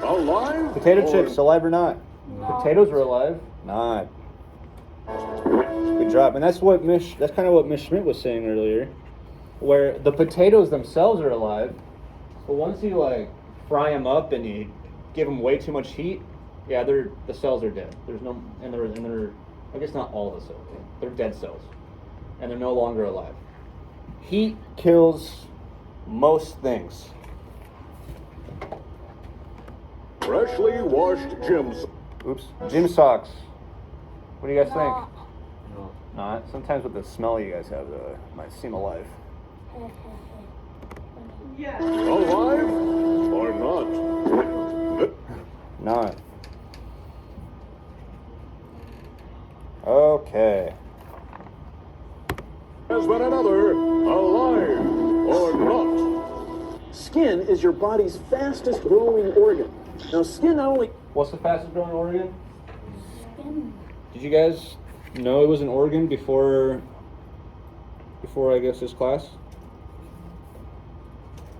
Alive? Potato or chips, alive or not? Potatoes are alive. Not. Good job. And that's kind of what Miss Schmidt was saying earlier, where the potatoes themselves are alive, but once you like fry them up and you give them way too much heat, yeah, the cells are dead. There's no, and they're, I guess not all the cells. They're dead cells, and they're no longer alive. Heat kills most things. Freshly washed gyms. Oops. Gym socks. What do you guys think? No. Not. Sometimes with the smell you guys have, it might seem alive. Yeah. Alive or not? Not. Okay. Has been another Alive or Not. Skin is your body's fastest growing organ. Now, skin not only What's the fastest growing organ? Did you guys know it was an organ before I guess this class?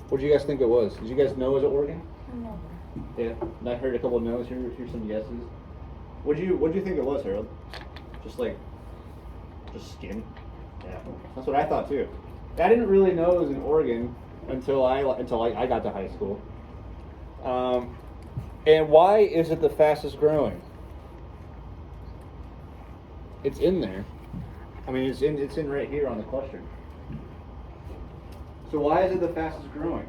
What did you guys think it was? Did you guys know it was an organ? No. Yeah. And I heard a couple of no's. Here's some yeses. What'd you think it was, Harold? Just skin? Yeah. That's what I thought too. I didn't really know it was an organ until I got to high school. And why is it the fastest growing? It's in there. I mean, it's in right here on the question. So why is it the fastest growing?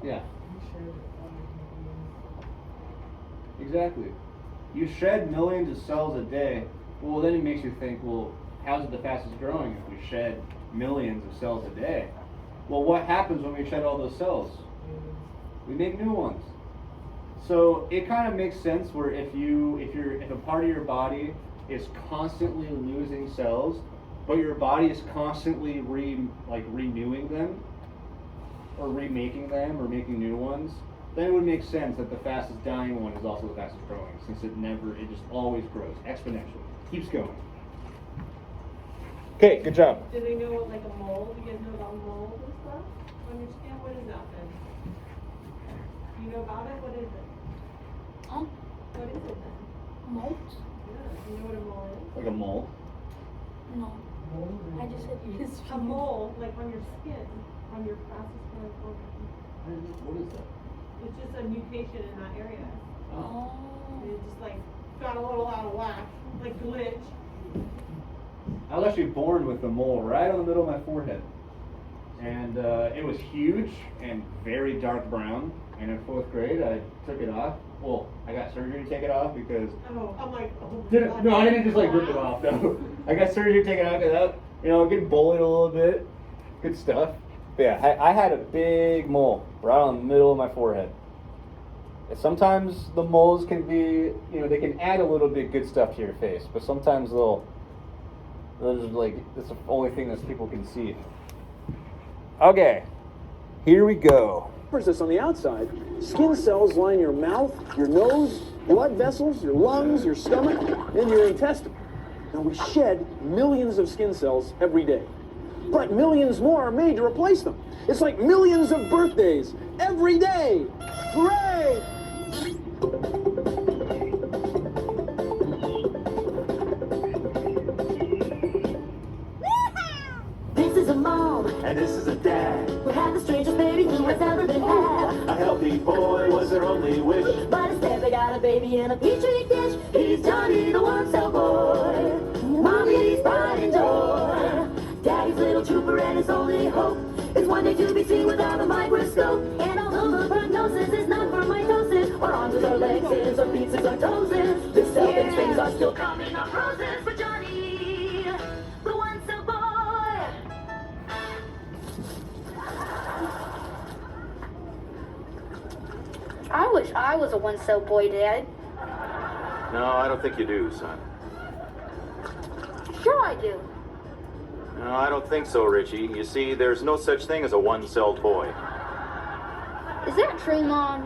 Yeah. Exactly. You shed millions of cells a day. Well, then it makes you think, well, how's it the fastest growing if we shed millions of cells a day? Well, what happens when we shed all those cells? We make new ones. So it kind of makes sense where if a part of your body is constantly losing cells, but your body is constantly renewing them, or remaking them, or making new ones, then it would make sense that the fastest dying one is also the fastest growing, since it just always grows exponentially. Keeps going. Okay, good job. Do they know what, like a mold? You guys know about mold and stuff on your skin? What is that then? Do you know about it? What is it? What is it then? Mold? Yeah. Do you know what a mole is? Like a mole. No. I just said his A mole, like on your skin, on your fastest growing organ. What is that? It's just a mutation in that area. Oh. And it just like got a little out of whack, like glitch. I was actually born with a mole right on the middle of my forehead. And it was huge and very dark brown. And in 4th grade, I took it off. Well, I got surgery to take it off because... Oh, I'm like, oh. No, I didn't just like rip it off though. I got surgery to take it off because getting bullied a little bit. Good stuff. But yeah, I had a big mole right on the middle of my forehead. And sometimes the moles can be, they can add a little bit good stuff to your face, but sometimes they'll just like, it's the only thing that people can see. Okay, here we go. This on the outside. Skin cells line your mouth, your nose, blood vessels, your lungs, your stomach, and your intestine. Now we shed millions of skin cells every day, but millions more are made to replace them. It's like millions of birthdays every day. Hooray! This is a mom. And this is a dad. We had the strangest baby who has ever been had. A healthy boy was their only wish. But instead they got a baby in a petri dish. He's Johnny the one-cell boy. Mommy's pride and joy. Daddy's little trooper and his only hope is one day to be seen without a microscope. And although the prognosis is not for mitosis, or arms or legs, or pizzas or toes, the cell and things are still coming up roses for Johnny, the one-cell boy. I wish I was a one-cell boy, Dad. No, I don't think you do, son. Sure I do. No, I don't think so, Richie. You see, there's no such thing as a one-celled boy. Is that true, Mom?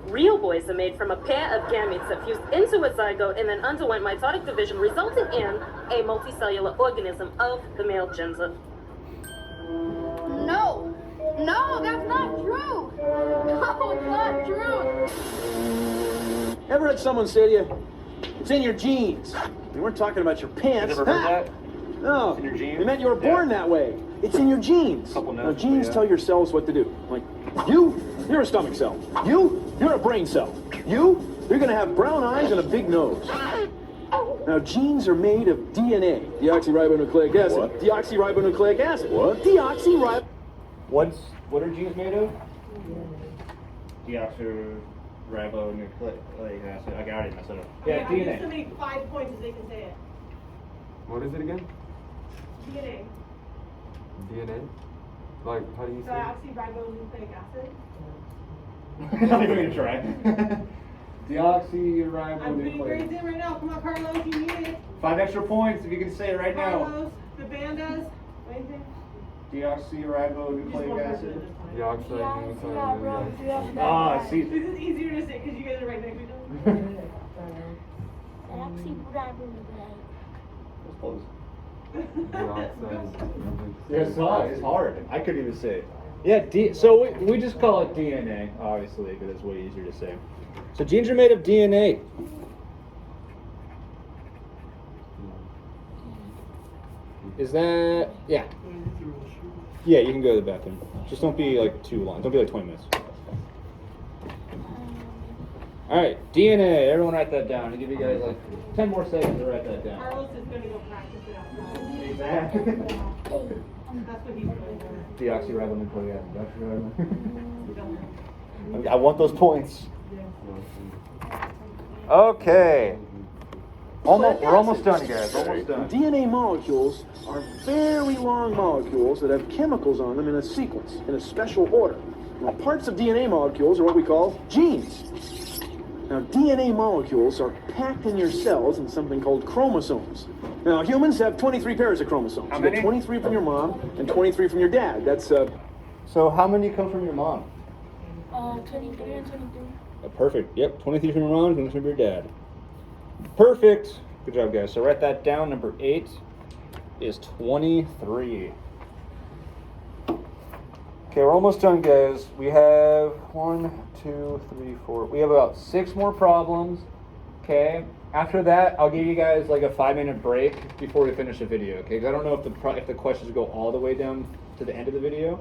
Real boys are made from a pair of gametes that fused into a zygote and then underwent mitotic division, resulting in a multicellular organism of the male gender. No, that's not true. No, it's not true. Ever had someone say to you, it's in your genes? We weren't talking about your pants. You ever heard that? No, It's in your genes? they meant you were born that way. It's in your genes. Couple Now, notes, genes yeah. tell your cells what to do. Like, you're a stomach cell. You're a brain cell. You're gonna have brown eyes and a big nose. Now, genes are made of DNA, deoxyribonucleic acid. What? Deoxyribonucleic acid. What? What are genes made of? Deoxyribonucleic acid. I already messed it up. Yeah, There's so DNA. many 5 points as they can say it. What is it again? DNA. DNA? Like, how do you say it? Deoxyribonucleic acid. I'm not even gonna try. Deoxyribonucleic. I'm being grades in right now. Come on, Carlos, you need it. 5 extra points if you can say it right now. Carlos, the bandas. What do you think? Deoxyribonucleic acid. Deoxyribonucleic. Ah, see. This is easier to say because you guys are right next to each other. That's close. Deoxyribonucleic. Yeah, it's hard. I couldn't even say it. Yeah, so we just call it DNA, obviously, because it's way easier to say. So genes are made of DNA. Is that, yeah. Yeah, you can go to the bathroom. Just don't be like too long. Don't be like 20 minutes. All right, DNA. Everyone write that down. I'll give you guys like 10 more seconds to write that down. Carlos is going to go practice it outside. Exactly. That's what he's going to do. Deoxyribonucleic acid. I want those points. Okay. We're almost done, guys. Almost done. DNA molecules are very long molecules that have chemicals on them in a sequence, in a special order. Now, parts of DNA molecules are what we call genes. Now, DNA molecules are packed in your cells in something called chromosomes. Now, humans have 23 pairs of chromosomes. How You get many? 23 from your mom and 23 from your dad. That's So how many come from your mom? 23 and 23. Perfect. Yep, 23 from your mom, 23 from your dad. Perfect. Good job, guys. So write that down. Number 8 is 23. Okay, we're almost done, guys. We have 1, 2, 3, 4. We have about 6 more problems. Okay. After that, I'll give you guys like a 5-minute break before we finish the video. Okay, because I don't know if the questions go all the way down to the end of the video,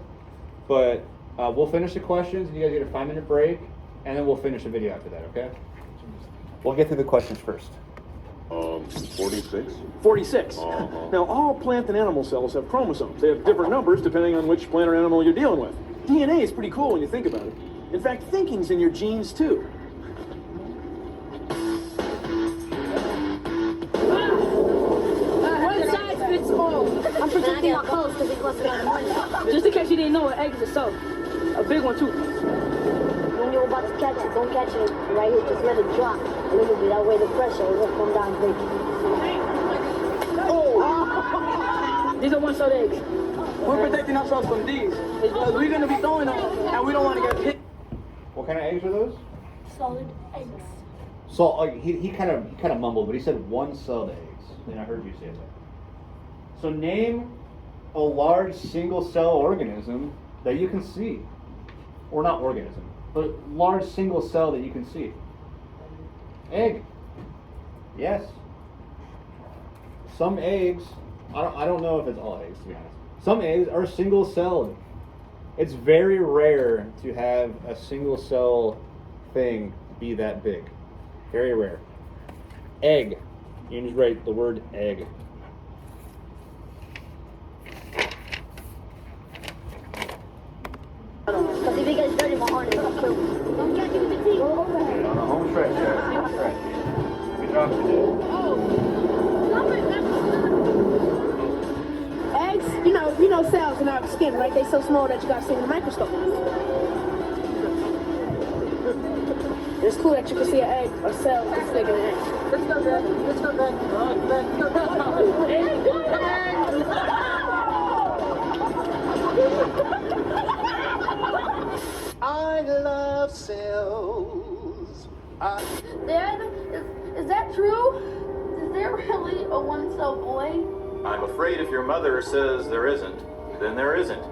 but we'll finish the questions and you guys get a 5-minute break, and then we'll finish the video after that. Okay. We'll get through the questions first. 46? 46. Now, all plant and animal cells have chromosomes. They have different numbers depending on which plant or animal you're dealing with. DNA is pretty cool when you think about it. In fact, thinking's in your genes, too. One size fits all. I'm protecting my clothes because it costs a lot of money. Just in case you didn't know, an egg is a cell. A big one, too. When you're about to catch it, don't catch it right here. Just let it drop a little bit. That way the pressure will come down quick. Oh! These are one-cell eggs. We're protecting ourselves from these. Because we're going to be throwing them, and we don't want to get hit. What kind of eggs are those? Solid eggs. So he kind of mumbled, but he said 1-celled eggs. And I heard you say that. So name a large single-cell organism that you can see, or not organism, but large single cell that you can see. Egg. Yes. Some eggs. I don't know if it's all eggs, to be honest. Some eggs are single-celled. It's very rare to have a single-cell thing be that big. Very rare. Egg. You can just write the word egg. Because if it gets dirty, my arm is going to kill me. Don't catch it with your teeth. On the home stretch, guys. Home stretch. Good job today. Eggs, you know cells in our skin, right? They so small that you got to see in the microscope. It's cool that you can see an egg or cell that's bigger than an egg. Let's go, Dad. Let's go, I love cells. Dad, is that true? Is there really a one-cell boy? I'm afraid if your mother says there isn't, then there isn't.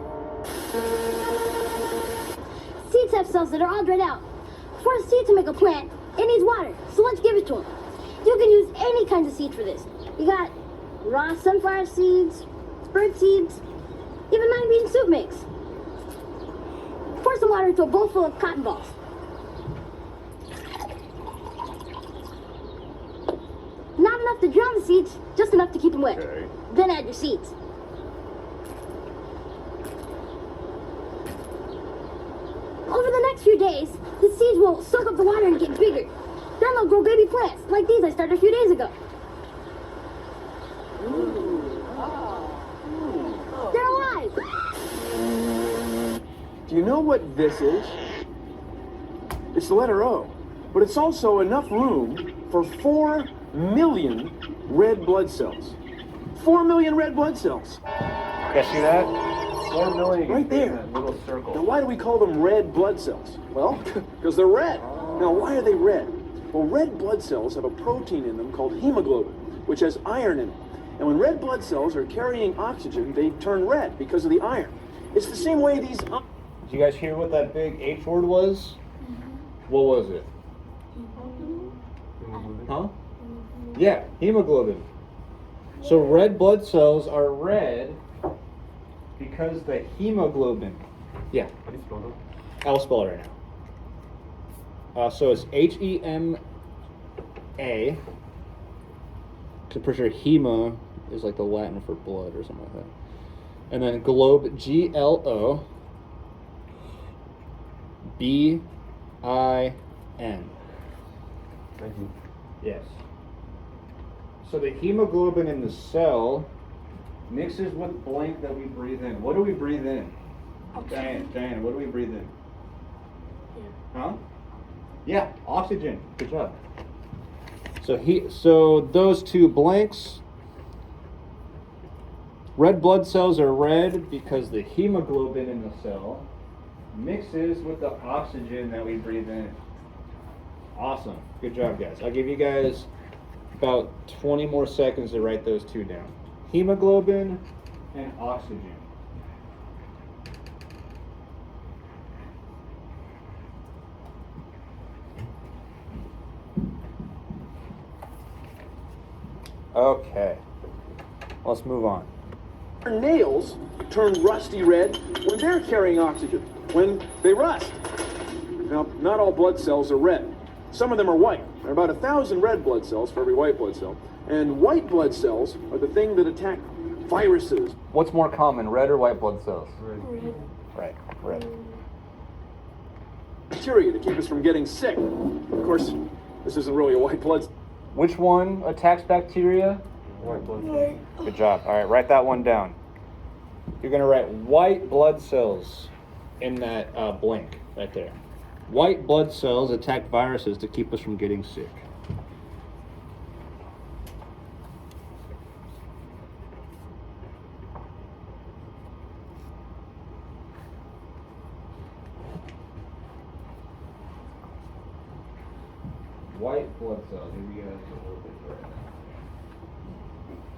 Seeds have cells that are all dried out. For a seed to make a plant, it needs water, so let's give it to them. You can use any kinds of seeds for this. You got raw sunflower seeds, bird seeds, even 9-bean soup mix. Pour some water into a bowl full of cotton balls. Not enough to drown the seeds, just enough to keep them wet. Okay. Then add your seeds. Over the next few days, the seeds will soak up the water and get bigger. Then they'll grow baby plants, like these I started a few days ago. They're alive! Do you know what this is? It's the letter O. But it's also enough room for 4 million red blood cells. 4 million red blood cells. You guys see that? 4 million. Right there. In that little circle. Now, why do we call them red blood cells? Well, because they're red. Now, why are they red? Well, red blood cells have a protein in them called hemoglobin, which has iron in it. And when red blood cells are carrying oxygen, they turn red because of the iron. It's the same way these... Did you guys hear what that big H word was? What was it? Huh? Yeah, hemoglobin. So red blood cells are red because the hemoglobin. Yeah. How do you spell that? I'll spell it right now. So it's Hema. I'm pretty sure hema is like the Latin for blood or something like that. And then globe, GLOBIN. Thank you. Yes. So the hemoglobin in the cell mixes with blank that we breathe in. What do we breathe in? Diane, what do we breathe in? Huh? Yeah, oxygen. Good job. So those two blanks Red blood cells are red because the hemoglobin in the cell mixes with the oxygen that we breathe in. Awesome. Good job, guys. I'll give you guys about 20 more seconds to write those two down. Hemoglobin and oxygen. Okay. Let's move on. Our nails turn rusty red when they're carrying oxygen, when they rust. Now, not all blood cells are red. Some of them are white. There are about 1,000 red blood cells for every white blood cell. And white blood cells are the thing that attack viruses. What's more common, red or white blood cells? Red. Right, red. Bacteria to keep us from getting sick. Of course, this isn't really a white blood. Which one attacks bacteria? White blood cells. Good job. All right, write that one down. You're going to write white blood cells in that blank right there. White blood cells attack viruses to keep us from getting sick. White blood cells. Here we go.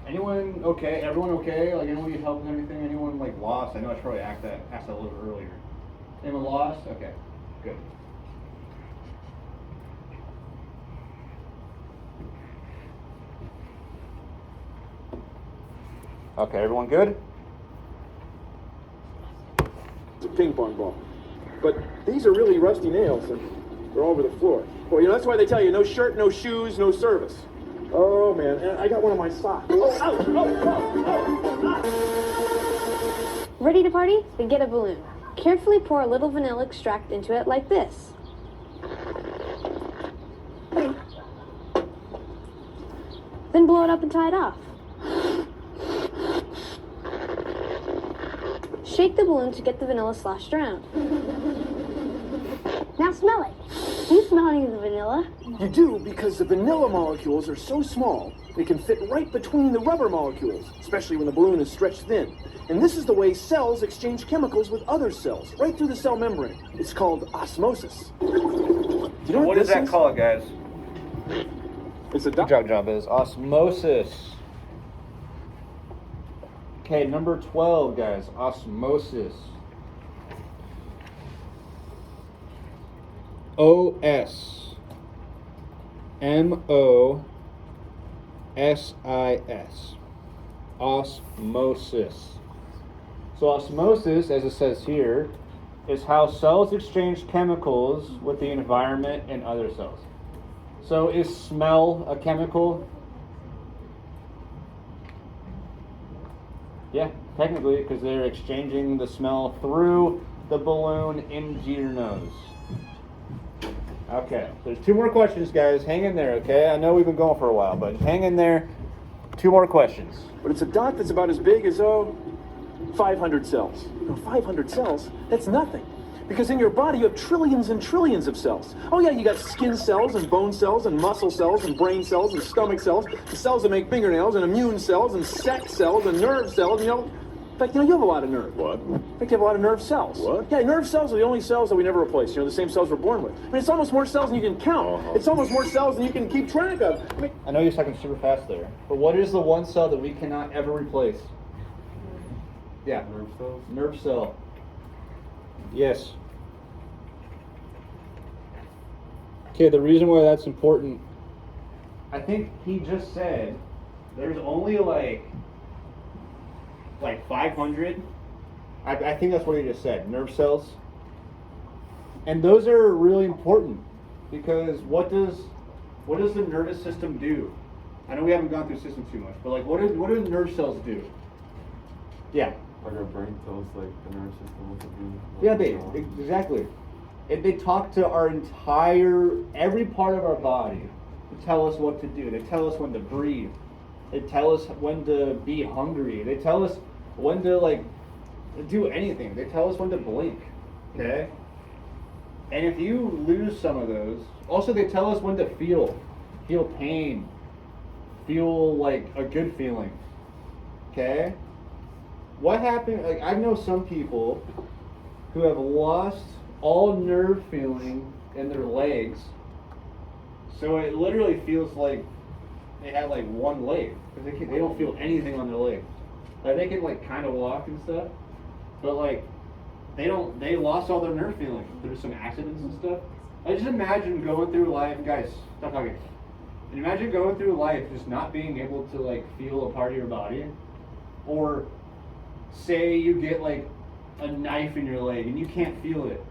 Anyone okay? Everyone okay? Like, anyone need help with anything? Anyone like lost? I know I should probably asked that a little bit earlier. Anyone lost? Okay, good. Okay, everyone good? It's a ping pong ball. But these are really rusty nails, and they're all over the floor. Well, that's why they tell you no shirt, no shoes, no service. Oh, man, I got one on my sock. Oh, ouch, Ready to party? Then get a balloon. Carefully pour a little vanilla extract into it like this. Then blow it up and tie it off. Shake the balloon to get the vanilla sloshed around. Now smell it. Do you smell any of the vanilla? You do, because the vanilla molecules are so small, they can fit right between the rubber molecules, especially when the balloon is stretched thin. And this is the way cells exchange chemicals with other cells, right through the cell membrane. It's called osmosis. Do you know What is that called, guys? It's a Good job is osmosis. Okay, number 12, guys. Osmosis. O-S-M-O-S-I-S. Osmosis. So osmosis, as it says here, is how cells exchange chemicals with the environment and other cells. So is smell a chemical? Yeah, technically, because they're exchanging the smell through the balloon into your nose. Okay, there's 2 more questions, guys. Hang in there, okay? I know we've been going for a while, but hang in there. 2 more questions. But it's a dot that's about as big as, 500 cells. 500 cells? That's nothing. Because in your body, you have trillions and trillions of cells. Oh yeah, you got skin cells and bone cells and muscle cells and brain cells and stomach cells, the cells that make fingernails and immune cells and sex cells and nerve cells, In fact, you have a lot of nerve. What? In fact, you have a lot of nerve cells. What? Yeah, nerve cells are the only cells that we never replace. The same cells we're born with. I mean, it's almost more cells than you can count. It's almost more cells than you can keep track of. I know you're talking super fast there, but what is the one cell that we cannot ever replace? Yeah. Nerve cells? Nerve cell. Yes. Okay, the reason why that's important, I think he just said there's only like 500. I think that's what he just said, nerve cells. And those are really important because what does the nervous system do? I know we haven't gone through systems too much, but what do nerve cells do? Yeah. Like our brain tells like the nervous system what to do. Yeah, exactly. They talk to every part of our body to tell us what to do. They tell us when to breathe. They tell us when to be hungry. They tell us when to do anything. They tell us when to blink. Okay? And if you lose some of those, also they tell us when to feel pain, feel like a good feeling. Okay? what happened? Like, I know some people who have lost all nerve feeling in their legs, so it literally feels like they had like one leg because they don't feel anything on their legs. Like they can like kind of walk and stuff, but like they lost all their nerve feeling through some accidents and stuff. I just imagine going through life, guys. Stop talking. Imagine going through life just not being able to like feel a part of your body, or say you get like a knife in your leg and you can't feel it.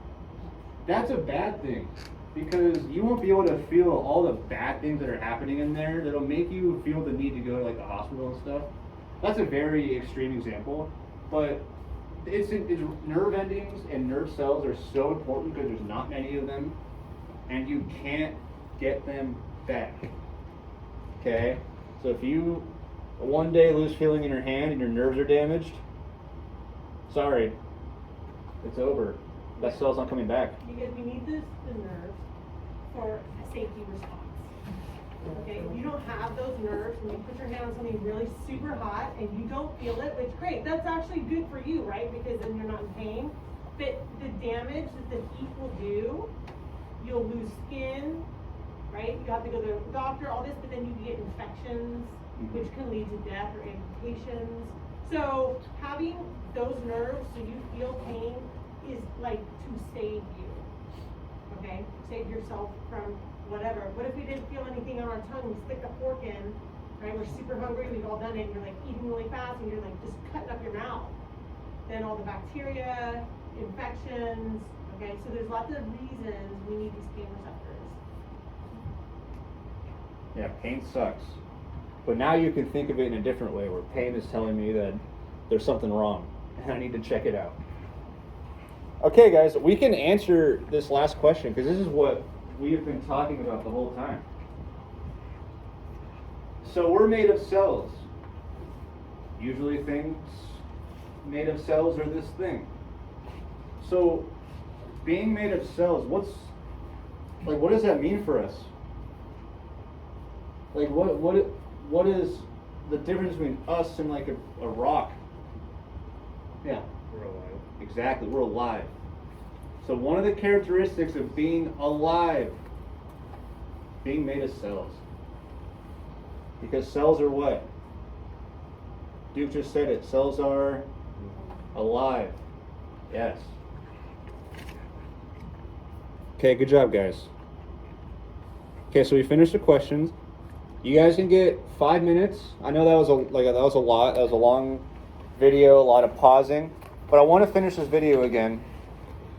That's a bad thing, because you won't be able to feel all the bad things that are happening in there that'll make you feel the need to go to like the hospital and stuff. That's a very extreme example, but it's nerve endings and nerve cells are so important because there's not many of them, and you can't get them back. Okay? So if you one day lose feeling in your hand and your nerves are damaged, sorry, it's over. That cell's not coming back. Because we need the nerves for a safety response. Okay, if you don't have those nerves and you put your hand on something really super hot and you don't feel it, which great, that's actually good for you, right? Because then you're not in pain. But the damage that the heat will do, you'll lose skin, right? You have to go to the doctor, all this, but then you can get infections, which can lead to death or amputations. So having those nerves so you feel pain is like to save you, okay? Save yourself from whatever. What if we didn't feel anything on our tongue? We stick a fork in, right? We're super hungry, we've all done it, and you're like eating really fast and you're like just cutting up your mouth. Then all the bacteria, infections, okay? So there's lots of reasons we need these pain receptors. Yeah, pain sucks. But now you can think of it in a different way, where pain is telling me that there's something wrong and I need to check it out. Okay, guys, we can answer this last question because this is what we've been talking about the whole time. So we're made of cells. Usually things made of cells are this thing. So being made of cells, what does that mean for us? Like what is the difference between us and like a rock? Yeah. We're alive. Exactly, we're alive. So one of the characteristics of being alive, being made of cells. Because cells are what? Duke just said it. Cells are alive. Yes. Okay, good job, guys. Okay, so we finished the questions. You guys can get 5 minutes. I know that was a lot. That was a long video, a lot of pausing. But I want to finish this video again.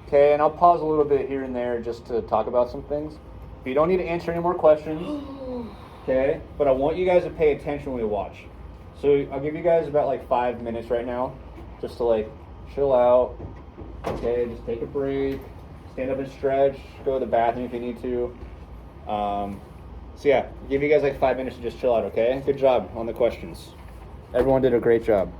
Okay, and I'll pause a little bit here and there just to talk about some things. You don't need to answer any more questions. Okay, but I want you guys to pay attention when we watch. So I'll give you guys about like 5 minutes right now, just to like chill out. Okay, just take a break, stand up and stretch, go to the bathroom if you need to. So yeah, I'll give you guys like 5 minutes to just chill out. Okay, good job on the questions. Everyone did a great job.